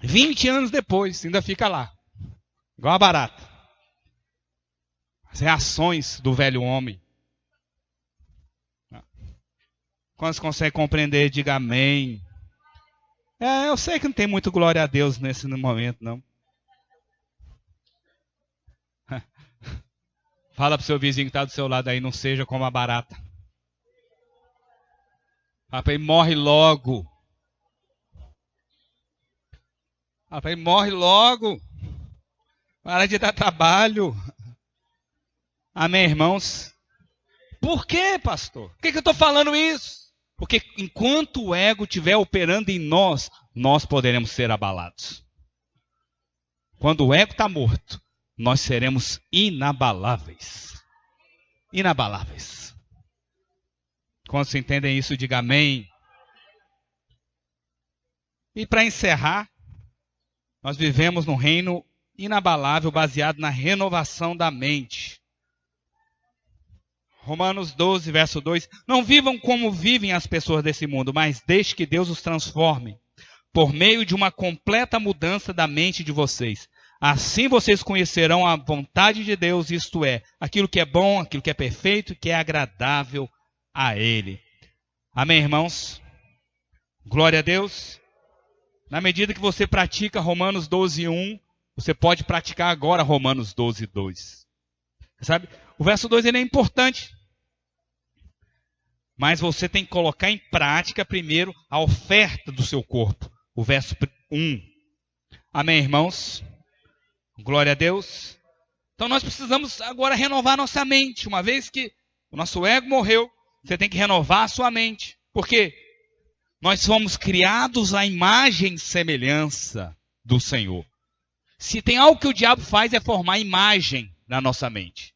20 anos depois, ainda fica lá. Igual a barata. As reações do velho homem. Quando você consegue compreender, diga amém. Eu sei que não tem muito glória a Deus nesse momento, não. Fala pro seu vizinho que está do seu lado aí, não seja como a barata. Fala pra ele, morre logo. Fala pra ele, morre logo. Para de dar trabalho. Amém, irmãos? Por quê, pastor? Por que eu estou falando isso? Porque enquanto o ego estiver operando em nós, nós poderemos ser abalados. Quando o ego está morto, nós seremos inabaláveis. Inabaláveis. Quando vocês entendem isso, diga amém. E para encerrar, nós vivemos num reino inabalável baseado na renovação da mente. Romanos 12, verso 2. Não vivam como vivem as pessoas desse mundo, mas deixe que Deus os transforme por meio de uma completa mudança da mente de vocês. Assim vocês conhecerão a vontade de Deus, isto é, aquilo que é bom, aquilo que é perfeito, que é agradável a Ele. Amém, irmãos? Glória a Deus. Na medida que você pratica Romanos 12, 1, você pode praticar agora Romanos 12, 2. Sabe? O verso 2 ele é importante. Mas você tem que colocar em prática primeiro a oferta do seu corpo. O verso 1. Amém, irmãos? Glória a Deus. Então nós precisamos agora renovar nossa mente. Uma vez que o nosso ego morreu, você tem que renovar a sua mente. Por quê? Nós fomos criados à imagem e semelhança do Senhor. Se tem algo que o diabo faz é formar imagem na nossa mente.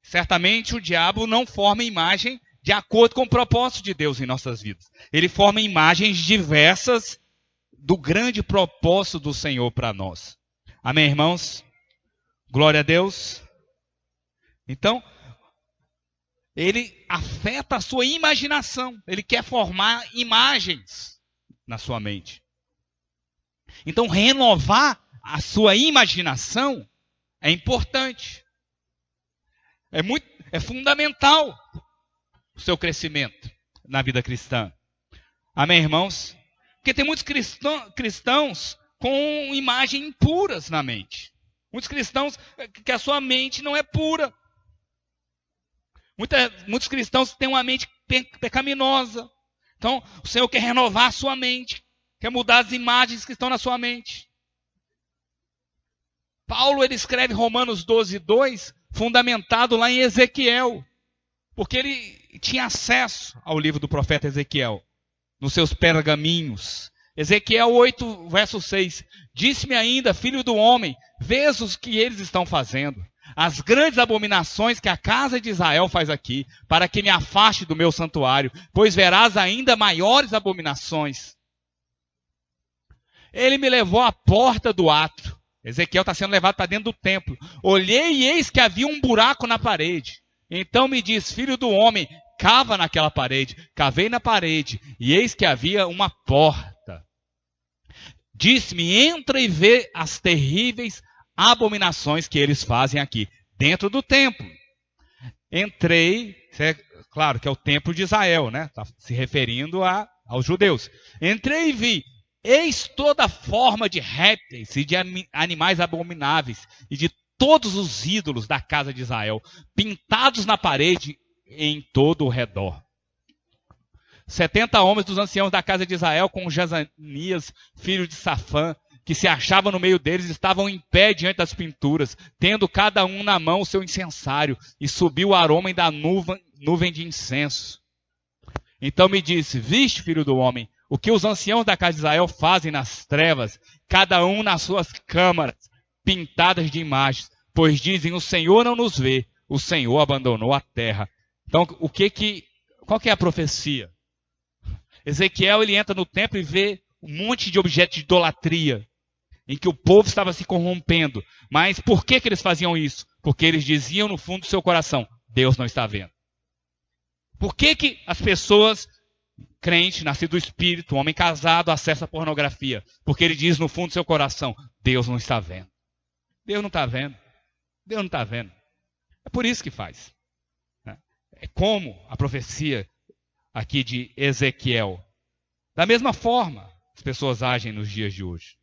Certamente o diabo não forma imagem de acordo com o propósito de Deus em nossas vidas. Ele forma imagens diversas do grande propósito do Senhor para nós. Amém, irmãos? Glória a Deus. Então, ele afeta a sua imaginação. Ele quer formar imagens na sua mente. Então, renovar a sua imaginação é importante. É fundamental o seu crescimento na vida cristã. Amém, irmãos? Porque tem muitos cristãos com imagem impuras na mente. Muitos cristãos que a sua mente não é pura. Muitos cristãos têm uma mente pecaminosa. Então, o Senhor quer renovar a sua mente. Quer mudar as imagens que estão na sua mente. Paulo ele escreve Romanos 12, 2, fundamentado lá em Ezequiel. Porque ele tinha acesso ao livro do profeta Ezequiel, nos seus pergaminhos. Ezequiel 8, verso 6. Disse-me ainda, filho do homem, vês o que eles estão fazendo. As grandes abominações que a casa de Israel faz aqui, para que me afaste do meu santuário, pois verás ainda maiores abominações. Ele me levou à porta do átrio. Ezequiel está sendo levado para dentro do templo. Olhei e eis que havia um buraco na parede. Então me diz, filho do homem, cava naquela parede. Cavei na parede, e eis que havia uma porta. Disse-me, entra e vê as terríveis abominações que eles fazem aqui, dentro do templo. Entrei, claro que é o templo de Israel, né? Está se referindo aos judeus. Entrei e vi, eis toda forma de répteis e de animais abomináveis, e de todos os ídolos da casa de Israel, pintados na parede em todo o redor. 70 homens dos anciãos da casa de Israel, com Jazanias, filho de Safã, que se achava no meio deles, estavam em pé diante das pinturas, tendo cada um na mão o seu incensário, e subiu o aroma da nuvem de incenso. Então me disse, viste, filho do homem, o que os anciãos da casa de Israel fazem nas trevas, cada um nas suas câmaras, pintadas de imagens, pois dizem, o Senhor não nos vê, o Senhor abandonou a terra. Então, qual que é a profecia? Ezequiel, ele entra no templo e vê um monte de objetos de idolatria, em que o povo estava se corrompendo. Mas por que eles faziam isso? Porque eles diziam no fundo do seu coração, Deus não está vendo. Por que as pessoas, crentes, nascido do Espírito, um homem casado, acessa a pornografia? Porque ele diz no fundo do seu coração, Deus não está vendo. Deus não está vendo. Deus não está vendo. É por isso que faz. É como a profecia aqui de Ezequiel. Da mesma forma, as pessoas agem nos dias de hoje.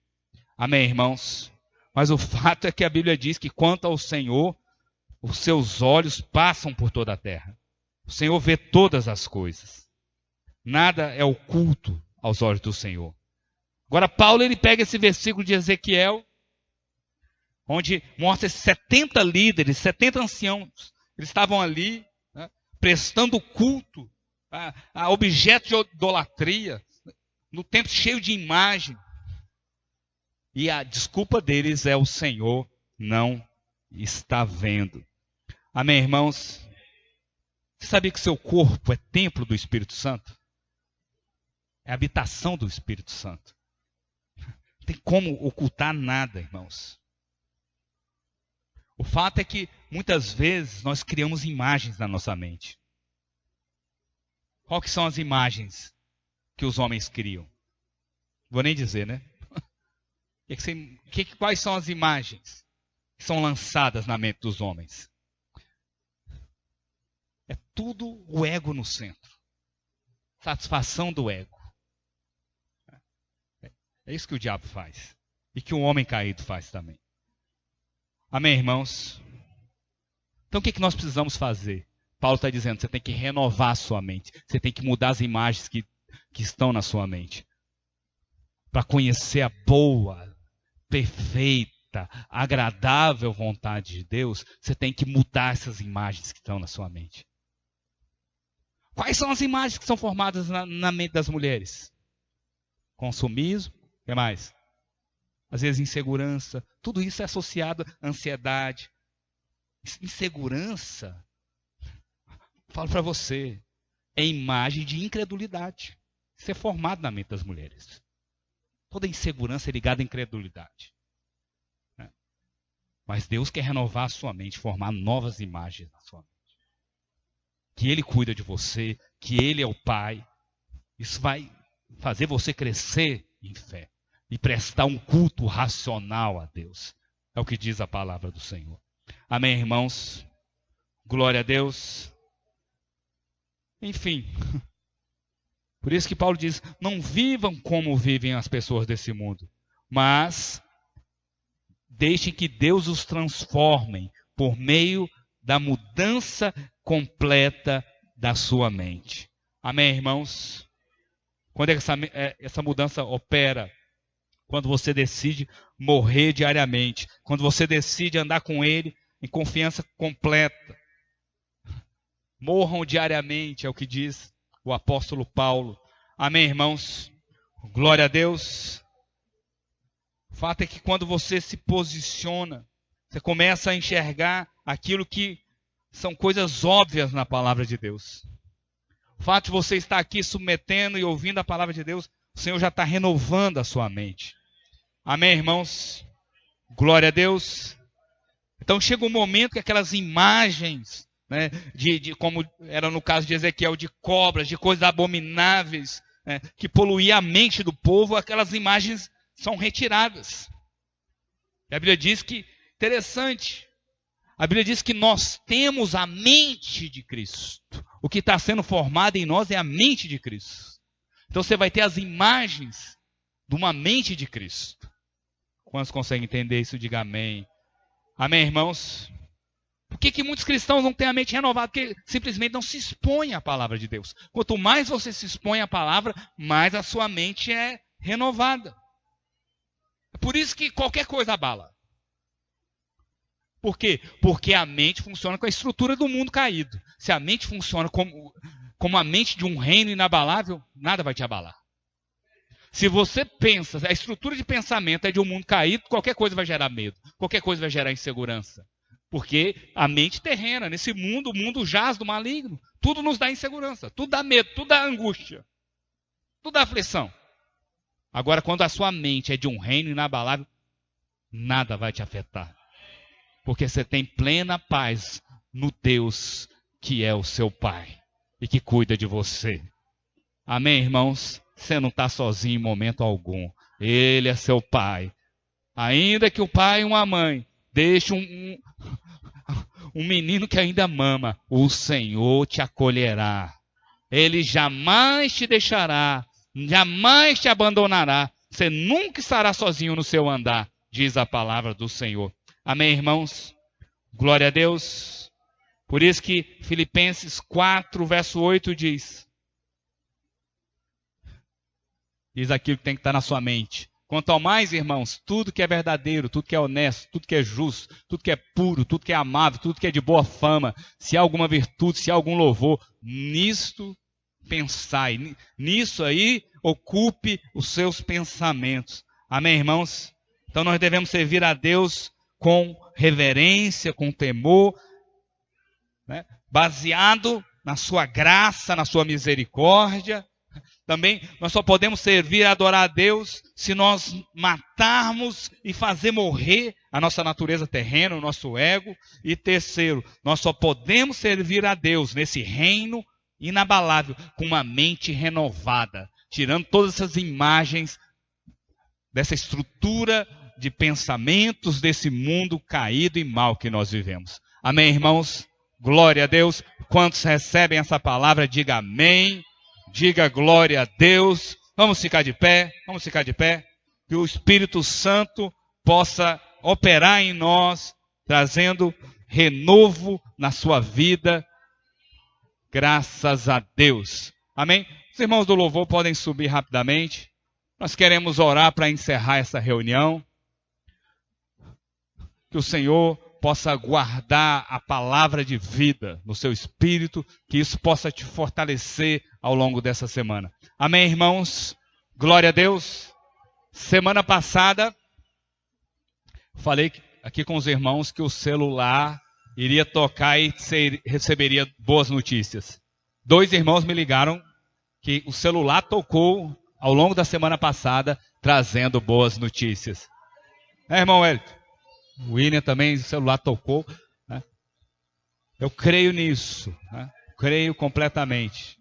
Amém, irmãos? Mas o fato é que a Bíblia diz que quanto ao Senhor, os seus olhos passam por toda a terra. O Senhor vê todas as coisas. Nada é oculto aos olhos do Senhor. Agora, Paulo, ele pega esse versículo de Ezequiel, onde mostra esses 70 líderes, 70 anciãos. Eles estavam ali, né, prestando culto a objetos de idolatria, no templo cheio de imagem. E a desculpa deles é: o Senhor não está vendo. Amém, irmãos? Você sabia que seu corpo é templo do Espírito Santo? É a habitação do Espírito Santo. Não tem como ocultar nada, irmãos. O fato é que muitas vezes nós criamos imagens na nossa mente. Qual que são as imagens que os homens criam? Vou nem dizer, né? Quais são as imagens que são lançadas na mente dos homens? É tudo o ego no centro. Satisfação do ego. É isso que o diabo faz. E que o homem caído faz também. Amém, irmãos? Então o que nós precisamos fazer? Paulo está dizendo, você tem que renovar a sua mente. Você tem que mudar as imagens que estão na sua mente. Para conhecer a boa, perfeita, agradável vontade de Deus, você tem que mudar essas imagens que estão na sua mente. Quais são as imagens que são formadas na mente das mulheres? Consumismo, o que mais? Às vezes insegurança, tudo isso é associado à ansiedade. Insegurança, falo para você, é imagem de incredulidade. Isso é formado na mente das mulheres. Toda insegurança é ligada à incredulidade. Mas Deus quer renovar a sua mente, formar novas imagens na sua mente. Que Ele cuida de você, que Ele é o Pai. Isso vai fazer você crescer em fé e prestar um culto racional a Deus. É o que diz a palavra do Senhor. Amém, irmãos? Glória a Deus. Enfim, por isso que Paulo diz, não vivam como vivem as pessoas desse mundo, mas deixem que Deus os transforme por meio da mudança completa da sua mente. Amém, irmãos? Quando essa mudança opera? Quando você decide morrer diariamente. Quando você decide andar com Ele em confiança completa. Morram diariamente, é o que diz o apóstolo Paulo. Amém, irmãos? Glória a Deus. O fato é que quando você se posiciona, você começa a enxergar aquilo que são coisas óbvias na palavra de Deus. O fato de você estar aqui submetendo e ouvindo a palavra de Deus, o Senhor já está renovando a sua mente. Amém, irmãos? Glória a Deus. Então chega um momento que aquelas imagens, né, como era no caso de Ezequiel, de cobras, de coisas abomináveis, né, que poluía a mente do povo, aquelas imagens são retiradas. E a Bíblia diz que, interessante, a Bíblia diz que nós temos a mente de Cristo. O que está sendo formado em nós é a mente de Cristo. Então você vai ter as imagens de uma mente de Cristo. Quantos conseguem entender isso? Diga amém. Amém, irmãos? Por que muitos cristãos não têm a mente renovada? Porque simplesmente não se expõem à palavra de Deus. Quanto mais você se expõe à palavra, mais a sua mente é renovada. É por isso que qualquer coisa abala. Por quê? Porque a mente funciona com a estrutura do mundo caído. Se a mente funciona como a mente de um reino inabalável, nada vai te abalar. Se você pensa, a estrutura de pensamento é de um mundo caído, qualquer coisa vai gerar medo, qualquer coisa vai gerar insegurança. Porque a mente terrena, nesse mundo, o mundo jaz do maligno, tudo nos dá insegurança, tudo dá medo, tudo dá angústia. Tudo é aflição. Agora, quando a sua mente é de um reino inabalável, nada vai te afetar. Porque você tem plena paz no Deus que é o seu Pai e que cuida de você. Amém, irmãos? Você não está sozinho em momento algum. Ele é seu Pai. Ainda que o pai e uma mãe deixem um menino que ainda mama, o Senhor te acolherá. Ele jamais te deixará, jamais te abandonará. Você nunca estará sozinho no seu andar, diz a palavra do Senhor. Amém, irmãos? Glória a Deus. Por isso que Filipenses 4, verso 8 diz aquilo que tem que estar na sua mente. Quanto ao mais, irmãos, tudo que é verdadeiro, tudo que é honesto, tudo que é justo, tudo que é puro, tudo que é amável, tudo que é de boa fama, se há alguma virtude, se há algum louvor, nisto pensai. Nisso aí, ocupe os seus pensamentos. Amém, irmãos? Então nós devemos servir a Deus com reverência, com temor, né? Baseado na sua graça, na sua misericórdia. Também nós só podemos servir e adorar a Deus se nós matarmos e fazer morrer a nossa natureza terrena, o nosso ego. E terceiro, nós só podemos servir a Deus nesse reino inabalável com uma mente renovada, tirando todas essas imagens dessa estrutura de pensamentos desse mundo caído e mal que nós vivemos. Amém, irmãos? Glória a Deus. Quantos recebem essa palavra, diga amém. Diga glória a Deus. Vamos ficar de pé, vamos ficar de pé. Que o Espírito Santo possa operar em nós, trazendo renovo na sua vida. Graças a Deus. Amém? Os irmãos do louvor podem subir rapidamente. Nós queremos orar para encerrar essa reunião. Que o Senhor possa guardar a palavra de vida no seu espírito, que isso possa te fortalecer ao longo dessa semana. Amém, irmãos? Glória a Deus. Semana passada, falei aqui com os irmãos que o celular iria tocar e receberia boas notícias. 2 irmãos me ligaram que o celular tocou ao longo da semana passada, trazendo boas notícias. Irmão Hélio? O William também, o celular tocou. Né? Eu creio nisso. Né? Creio completamente.